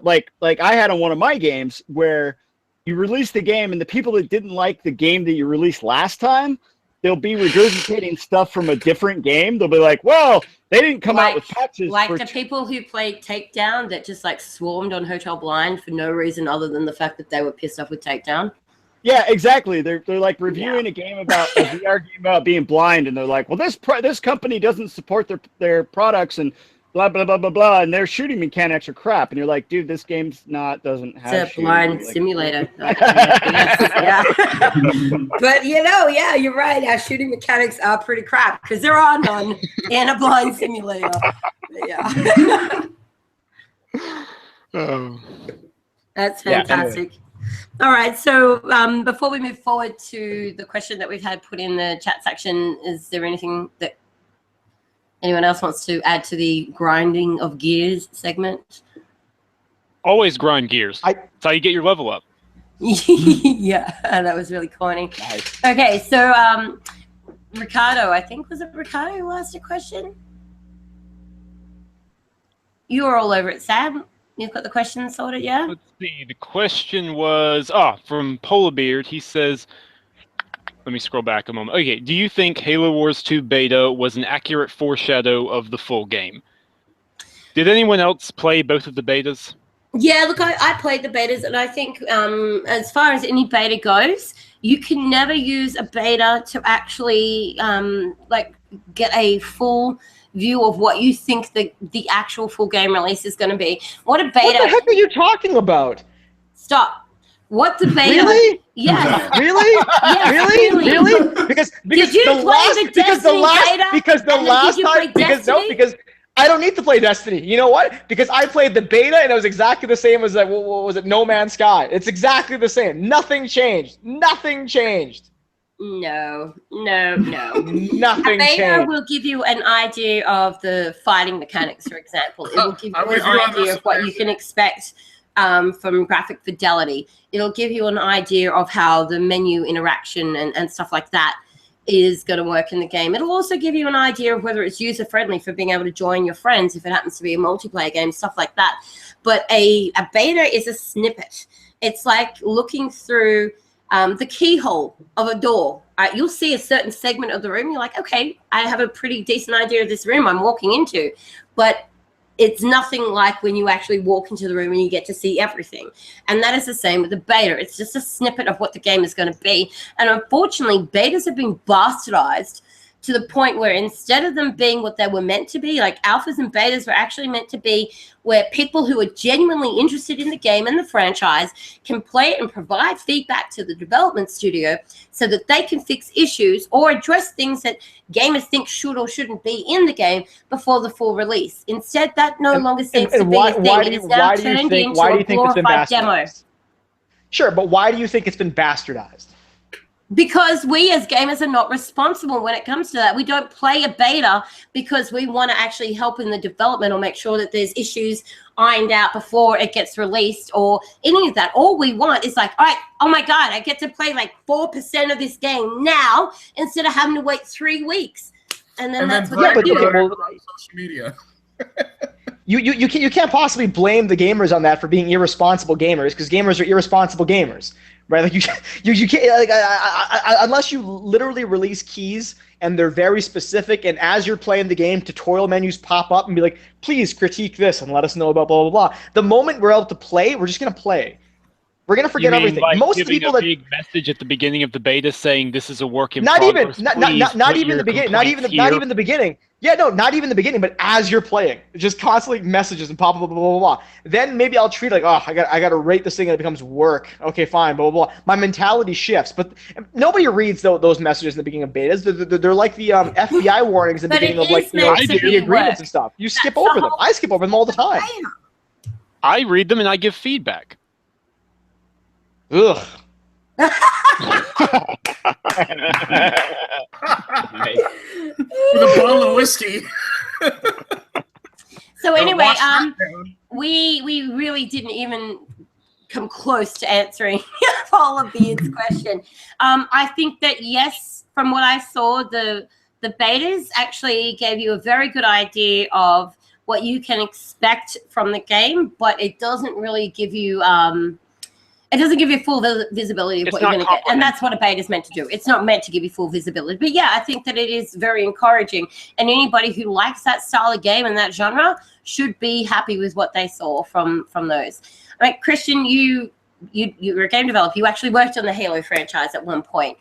like I had on one of my games where you release the game, and the people that didn't like the game that you released last time, they'll be regurgitating stuff from a different game. They'll be like, well, they didn't come out with patches.
Like the people who played Takedown that just like swarmed on Hotel Blind for no reason other than the fact that they were pissed off with Takedown.
Yeah, exactly. They're like reviewing a game about a VR game about being blind, and they're like, well, this company doesn't support their products, and blah blah blah blah blah, and their shooting mechanics are crap, and you're like, dude, this game's doesn't have.
It's a
shooting.
blind
Like,
simulator. Yeah. But yeah, you're right. Our shooting mechanics are pretty crap because there are none in a blind simulator. Yeah.
Oh.
That's
Yeah,
fantastic. All right. So before we move forward to the question that we've had put in the chat section, is there anything that anyone else wants to add to the grinding of gears segment?
Always grind gears. That's how you get your level up.
Yeah, that was really corny.
Nice.
Okay, so Ricardo, I think, was it Ricardo who asked a question? You were all over it, Sam. You've got the question sorted, yeah?
Let's see. The question was from Polar Beard. He says, let me scroll back a moment. Okay, do you think Halo Wars 2 beta was an accurate foreshadow of the full game? Did anyone else play both of the betas?
Yeah, look, I played the betas, and I think as far as any beta goes, you can never use a beta to actually get a full view of what you think the actual full game release is going to be. What a beta!
What the heck are you talking about?
Stop. What the beta?
Really?
Yes.
Really?
Yes,
Really? Because
Did you play the Destiny beta?
Because the
And then
last
did you
time
play Destiny?
because I don't need to play Destiny. You know what? Because I played the beta and it was exactly the same as what was it? No Man's Sky. It's exactly the same. Nothing changed. Nothing changed.
No.
Nothing
A beta
changed.
will give you an idea of the fighting mechanics, for example. It will give
I'm
you
with
an
you on
idea
this
of what
one.
you can expect from graphic fidelity. It'll give you an idea of how the menu interaction and stuff like that is going to work in the game. It'll also give you an idea of whether it's user-friendly for being able to join your friends if it happens to be a multiplayer game, stuff like that. But a beta is a snippet. It's like looking through the keyhole of a door. You'll see a certain segment of the room. You're like, okay, I have a pretty decent idea of this room I'm walking into. But it's nothing like when you actually walk into the room and you get to see everything. And that is the same with the beta. It's just a snippet of what the game is going to be. And unfortunately, betas have been bastardized to the point where instead of them being what they were meant to be, like alphas and betas were actually meant to be where people who are genuinely interested in the game and the franchise can play it and provide feedback to the development studio so that they can fix issues or address things that gamers think should or shouldn't be in the game before the full release. Instead, that no longer seems to be a thing. It is now turned into a glorified demo.
Sure, but why do you think it's been bastardized?
Because we as gamers are not responsible when it comes to that. We don't play a beta because we want to actually help in the development or make sure that there's issues ironed out before it gets released or any of that. All we want is like, all right, oh my God, I get to play like 4% of this game now instead of having to wait 3 weeks. And then that's what I do.
Social media.
You can't possibly blame the gamers on that for being irresponsible gamers because gamers are irresponsible gamers, right? Like you can't unless you literally release keys and they're very specific, and as you're playing the game, tutorial menus pop up and be like, please critique this and let us know about blah blah blah. The moment we're able to play, we're just gonna play. We're gonna forget everything.
Like
most of the people
a big message at the beginning of the beta saying this is a work in
not
progress.
not even the beginning, not even the beginning. Yeah, no, not even the beginning, but as you're playing, just constantly messages and pop, blah, blah, blah, blah, blah. Then maybe I'll treat it like, oh, I got to rate this thing and it becomes work. Okay, fine, blah, blah, blah. My mentality shifts, but nobody reads those messages in the beginning of betas. They're like the FBI warnings in the beginning of like the agreements and stuff. You skip over them. I skip over them all the time.
I read them and I give feedback.
Ugh.
With a bottle of whiskey.
So anyway, we really didn't even come close to answering Paula Beard's question. I think that yes, from what I saw, the betas actually gave you a very good idea of what you can expect from the game, but it doesn't really give you it doesn't give you full visibility of what you're going to get. And that's what a beta is meant to do. It's not meant to give you full visibility. But yeah, I think that it is very encouraging. And anybody who likes that style of game and that genre should be happy with what they saw from those. I mean, Christian, you're a game developer. You actually worked on the Halo franchise at one point.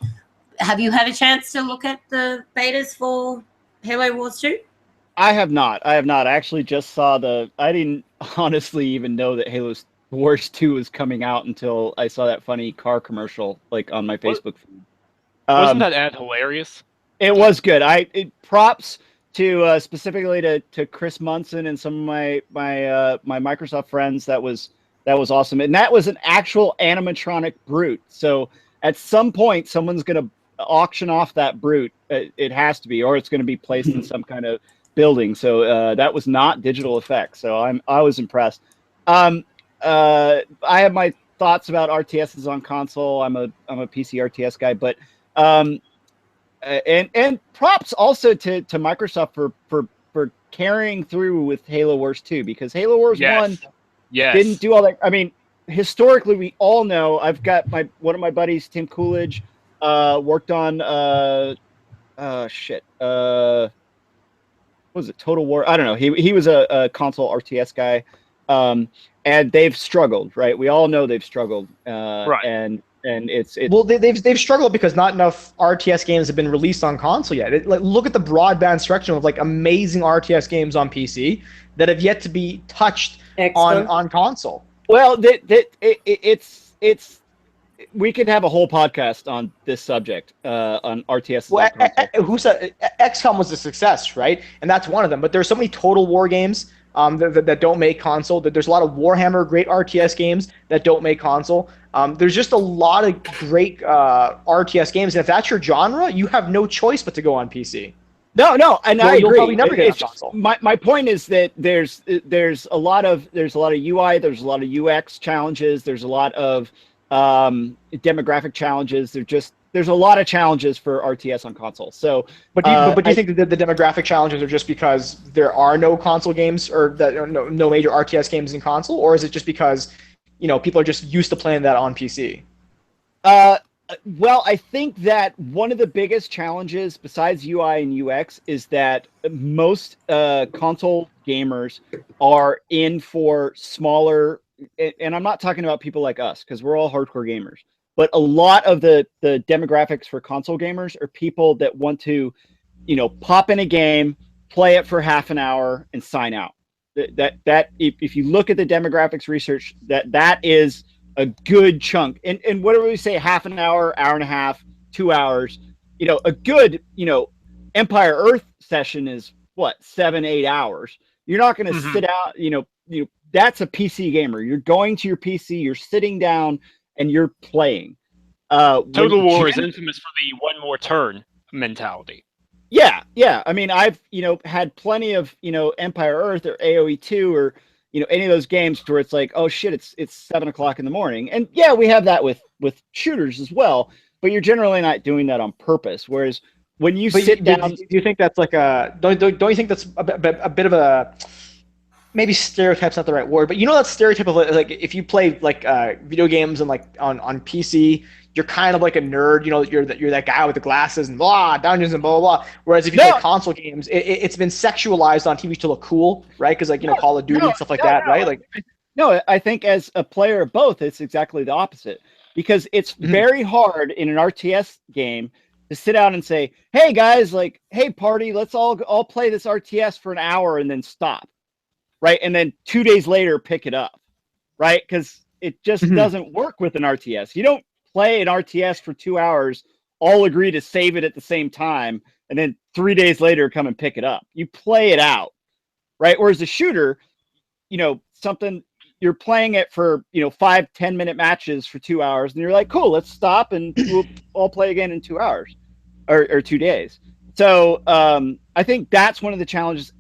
Have you had a chance to look at the betas for Halo Wars 2?
I have not. I actually just saw I didn't honestly even know that Halo Wars 2 was coming out until I saw that funny car commercial like on my Facebook feed.
Wasn't that ad hilarious?
It was good. Props to specifically to Chris Munson and some of my Microsoft friends. That was awesome, and that was an actual animatronic brute. So at some point, someone's going to auction off that brute. It has to be, or it's going to be placed in some kind of building. So that was not digital effects. So I was impressed. I have my thoughts about RTSs on console. I'm a PC RTS guy, but and props also to Microsoft for carrying through with Halo Wars 2, because Halo Wars 1 didn't do all that. I mean, historically, we all know. I've got one of my buddies, Tim Coolidge, worked on what was it, Total War? I don't know. He was a console RTS guy, and they've struggled, right? We all know they've struggled,
Right.
And it's
Well, they've struggled because not enough RTS games have been released on console yet. Look at the broadband spectrum of like amazing RTS games on PC that have yet to be touched on console.
Well, it's we could have a whole podcast on this subject on RTS.
Well, who said XCOM was a success, right? And that's one of them. But there's so many Total War games that don't make console. There's a lot of Warhammer great RTS games that don't make console. There's just a lot of great RTS games, and if that's your genre, you have no choice but to go on PC.
No, and I agree.
You'll probably never get on console.
My point is that there's a lot of UI, there's a lot of UX challenges, there's a lot of demographic challenges. There's a lot of challenges for RTS on console. So,
but do you think that the demographic challenges are just because there are no console games, or that no major RTS games in console, or is it just because people are just used to playing that on PC?
Well, I think that one of the biggest challenges besides UI and UX is that most console gamers are in for smaller, and I'm not talking about people like us because we're all hardcore gamers, but a lot of the demographics for console gamers are people that want to, pop in a game, play it for half an hour, and sign out. That if you look at the demographics research, that is a good chunk. And whatever we say, half an hour, hour and a half, 2 hours, a good, Empire Earth session is what, 7-8 hours. You're not going to sit out, that's a PC gamer. You're going to your PC, you're sitting down, and you're playing.
Total War is infamous for the one more turn mentality.
Yeah. I mean, I've had plenty of Empire Earth or AOE 2 or any of those games where it's like, oh shit, it's 7 o'clock in the morning, and yeah, we have that with shooters as well. But you're generally not doing that on purpose. Whereas when you sit down,
do you think that's like don't you think that's a bit of a, maybe stereotype's not the right word, but that stereotype of like if you play like video games and like on PC, you're kind of like a nerd, you're that guy with the glasses and blah dungeons and blah blah blah. Whereas if you play console games, it's been sexualized on TV to look cool, right? Because like Call of Duty and stuff like that, right? Like,
no, I think as a player of both, it's exactly the opposite, because it's very hard in an RTS game to sit down and say, hey guys, like, hey party, let's all play this RTS for an hour and then stop. Right, and then 2 days later pick it up, right? Because it just doesn't work with an RTS. You don't play an RTS for 2 hours, all agree to save it at the same time, and then 3 days later come and pick it up. You play it out, right? Whereas a shooter, something you're playing it for 5-10 minute matches for 2 hours, and you're like, cool, let's stop and we'll all play again in 2 hours or 2 days. So I think that's one of the challenges.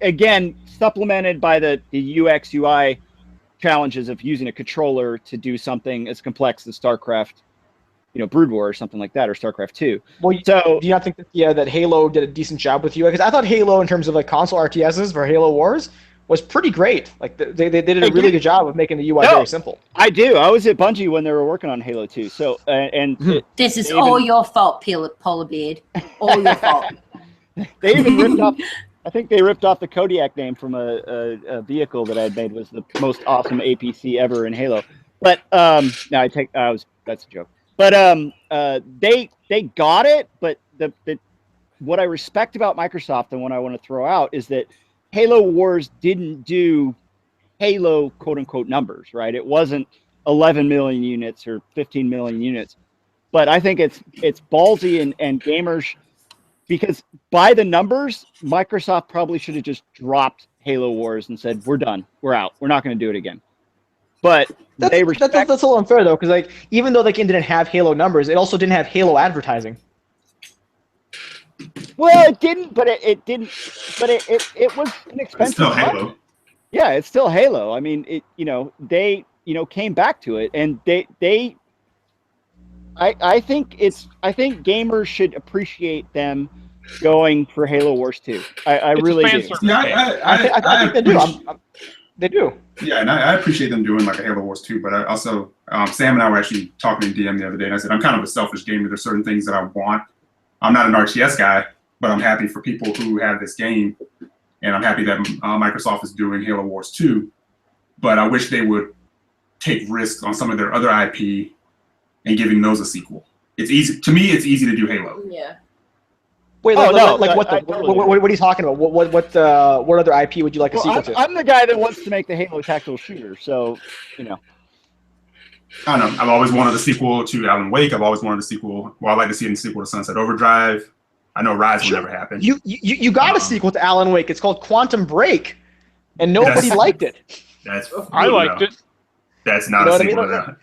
Again, supplemented by the UX UI challenges of using a controller to do something as complex as StarCraft, Brood War or something like that, or StarCraft 2.
Well, so do you not think that Halo did a decent job with UI? Because I thought Halo, in terms of like console RTSs for Halo Wars, was pretty great. Like they did a really good job of making the UI very simple.
I do. I was at Bungie when they were working on Halo 2. So
this is all your fault, Polar Beard. All your fault.
They even ripped off. I think they ripped off the Kodiak name from a vehicle that I had made was the most awesome APC ever in Halo. But that's a joke. But they got it, but what I respect about Microsoft and what I want to throw out is that Halo Wars didn't do Halo quote unquote numbers, right? It wasn't 11 million units or 15 million units. But I think it's ballsy and gamers, because by the numbers, Microsoft probably should have just dropped Halo Wars and said, we're done, we're out, we're not going to do it again. But
that's a little unfair though, because like even though the game didn't have Halo numbers, it also didn't have Halo advertising.
Well, it didn't, but it didn't. But it was an expensive.
It's still Halo.
Yeah, it's still Halo. I mean, they came back to it, and I think gamers should appreciate them going for Halo Wars 2. I really do.
Yeah,
I think they do. They do.
Yeah, and I appreciate them doing like a Halo Wars 2, but I also, Sam and I were actually talking to DM the other day, and I said, I'm kind of a selfish gamer. There's certain things that I want. I'm not an RTS guy, but I'm happy for people who have this game, and I'm happy that Microsoft is doing Halo Wars 2, but I wish they would take risks on some of their other IP and giving those a sequel. It's easy. To me, it's easy to do Halo.
Yeah.
Wait,
what
are you talking about? What other IP would you like a sequel to?
I'm the guy that wants to make the Halo tactical shooter, so
I don't know. I've always wanted a sequel to Alan Wake. I've always wanted a sequel. Well, I'd like to see a sequel to Sunset Overdrive. I know Rise will never happen.
You got a sequel to Alan Wake. It's called Quantum Break, and nobody liked it.
I liked it.
That's not a sequel to that.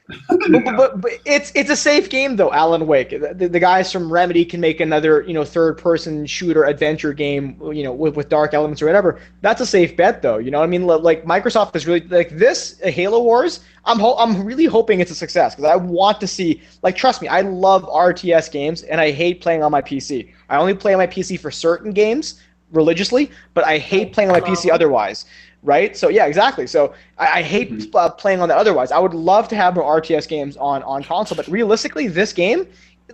But it's a safe game though, Alan Wake. The guys from Remedy can make another third-person shooter adventure game with dark elements or whatever. That's a safe bet though. You know what I mean? Like Microsoft is really like this Halo Wars. I'm really hoping it's a success because I want to see, like, trust me, I love RTS games and I hate playing on my PC. I only play on my PC for certain games religiously, but I hate playing on my PC otherwise. Right? So yeah, exactly. So I hate playing on that otherwise. I would love to have more RTS games on console, but realistically, this game,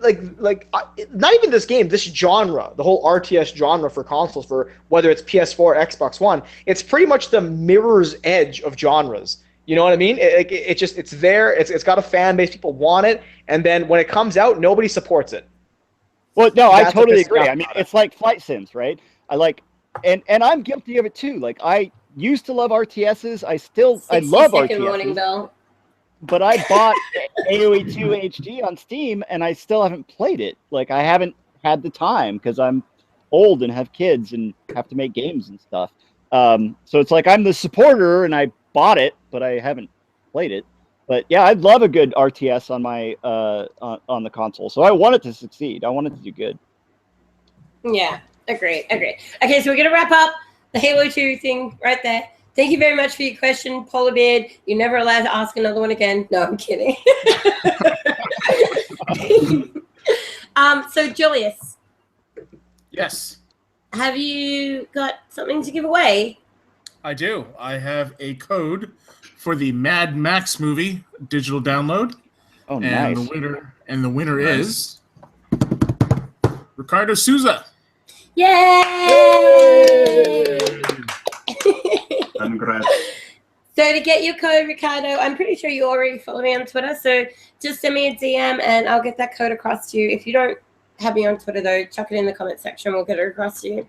not even this game, this genre, the whole RTS genre for consoles, for whether it's PS4 or Xbox One, it's pretty much the mirror's edge of genres. You know what I mean? It's there. It's got a fan base. People want it, and then when it comes out, nobody supports it.
Well, no, I totally agree. I mean, it's like flight sims, right? And I'm guilty of it too. Like I used to love RTSs. I love RTSs. But I bought AoE 2 HD on Steam, and I still haven't played it. Like I haven't had the time because I'm old and have kids and have to make games and stuff. So it's like I'm the supporter, and I bought it, but I haven't played it. But yeah, I'd love a good RTS on my on the console. So I want it to succeed. I want it to do good.
Yeah, agree. Okay, so we're gonna wrap up the Halo 2 thing right there. Thank you very much for your question, Polar Beard. You're never allowed to ask another one again. No, I'm kidding. So Julius.
Yes.
Have you got something to give away?
I do. I have a code for the Mad Max movie digital download.
Oh, nice.
The winner is Ricardo Souza.
Yay!
Congrats.
So to get your code, Ricardo, I'm pretty sure you already follow me on Twitter. So just send me a DM and I'll get that code across to you. If you don't have me on Twitter, though, chuck it in the comment section. We'll get it across to you.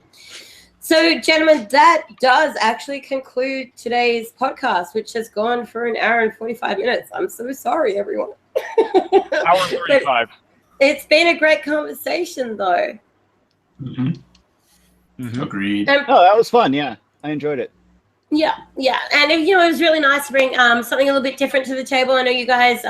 So, gentlemen, that does actually conclude today's podcast, which has gone for an hour and 45 minutes. I'm so sorry, everyone.
Hour and 35.
It's been a great conversation, though.
Agreed.
And,
that was fun. Yeah, I enjoyed it.
Yeah. And, it was really nice to bring something a little bit different to the table. I know you guys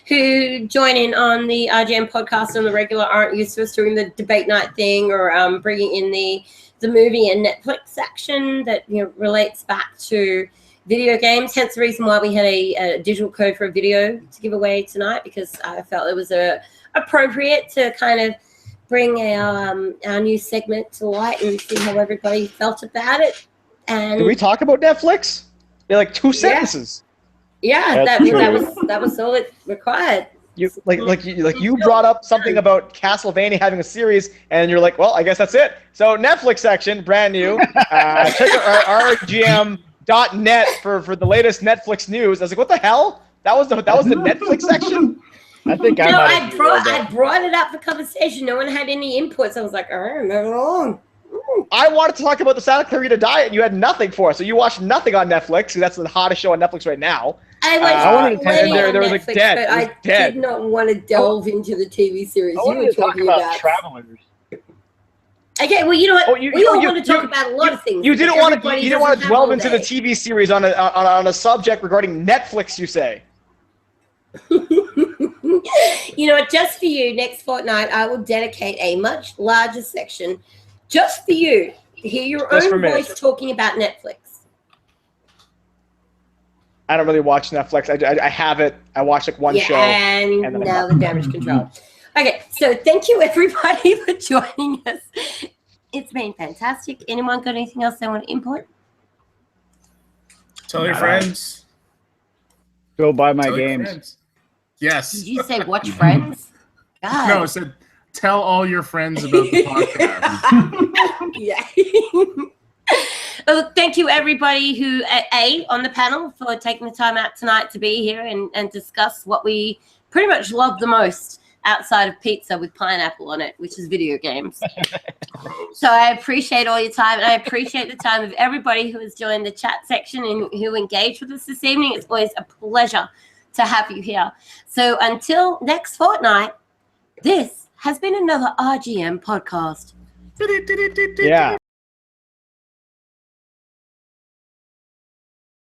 who join in on the RGM podcast on the regular aren't used to us doing the debate night thing or bringing in the movie and Netflix section that relates back to video games. Hence the reason why we had a digital code for a video to give away tonight, because I felt it was appropriate to kind of bring our new segment to light and see how everybody felt about it. And
did we talk about Netflix? They're like 2 sentences.
Yeah, that was all it required.
You you brought up something about Castlevania having a series, and you're like, well, I guess that's it. So Netflix section, brand new. Check our RGM.net for the latest Netflix news. I was like, what the hell? That was the Netflix section.
I think I
No,
might
I
have derailed it.
brought it up for conversation. No one had any inputs. I was like, all right, moving on.
I wanted to talk about the Santa Clarita Diet, and you had nothing for us. So you watched nothing on Netflix. That's the hottest show on Netflix right now.
I
I wanted
watched
to
plenty
there-
on
there was, like,
Netflix,
dead.
but
It was
I
dead.
did not want to delve into the TV series
I
you
wanted
were
to talk
talking
about Travelers.
Okay, well, you know what?
Oh,
we all want to talk about a lot of things.
You didn't
but
want to.
everybody
You didn't want to
doesn't have
delve
all
into the
day.
TV series on a subject regarding Netflix. You say.
You know what? Just for you, next fortnight, I will dedicate a much larger section just for you to hear your
Just for
own
me.
voice talking about Netflix.
I don't really watch Netflix. I have it. I watch like one show.
And
and then I'm
now
out.
the damage control. Okay, so thank you everybody for joining us. It's been fantastic. Anyone got anything else they want to input?
Tell your friends.
Go buy my
Tell your
games.
friends. Yes.
Did you say watch Friends? God.
No, I said tell all your friends about the podcast.
Yeah. Well, thank you everybody who on the panel for taking the time out tonight to be here and discuss what we pretty much love the most outside of pizza with pineapple on it, which is video games. So I appreciate all your time, and I appreciate the time of everybody who has joined the chat section and who engaged with us this evening. It's always a pleasure to have you here. So until next fortnight, this has been another RGM podcast.
Yeah.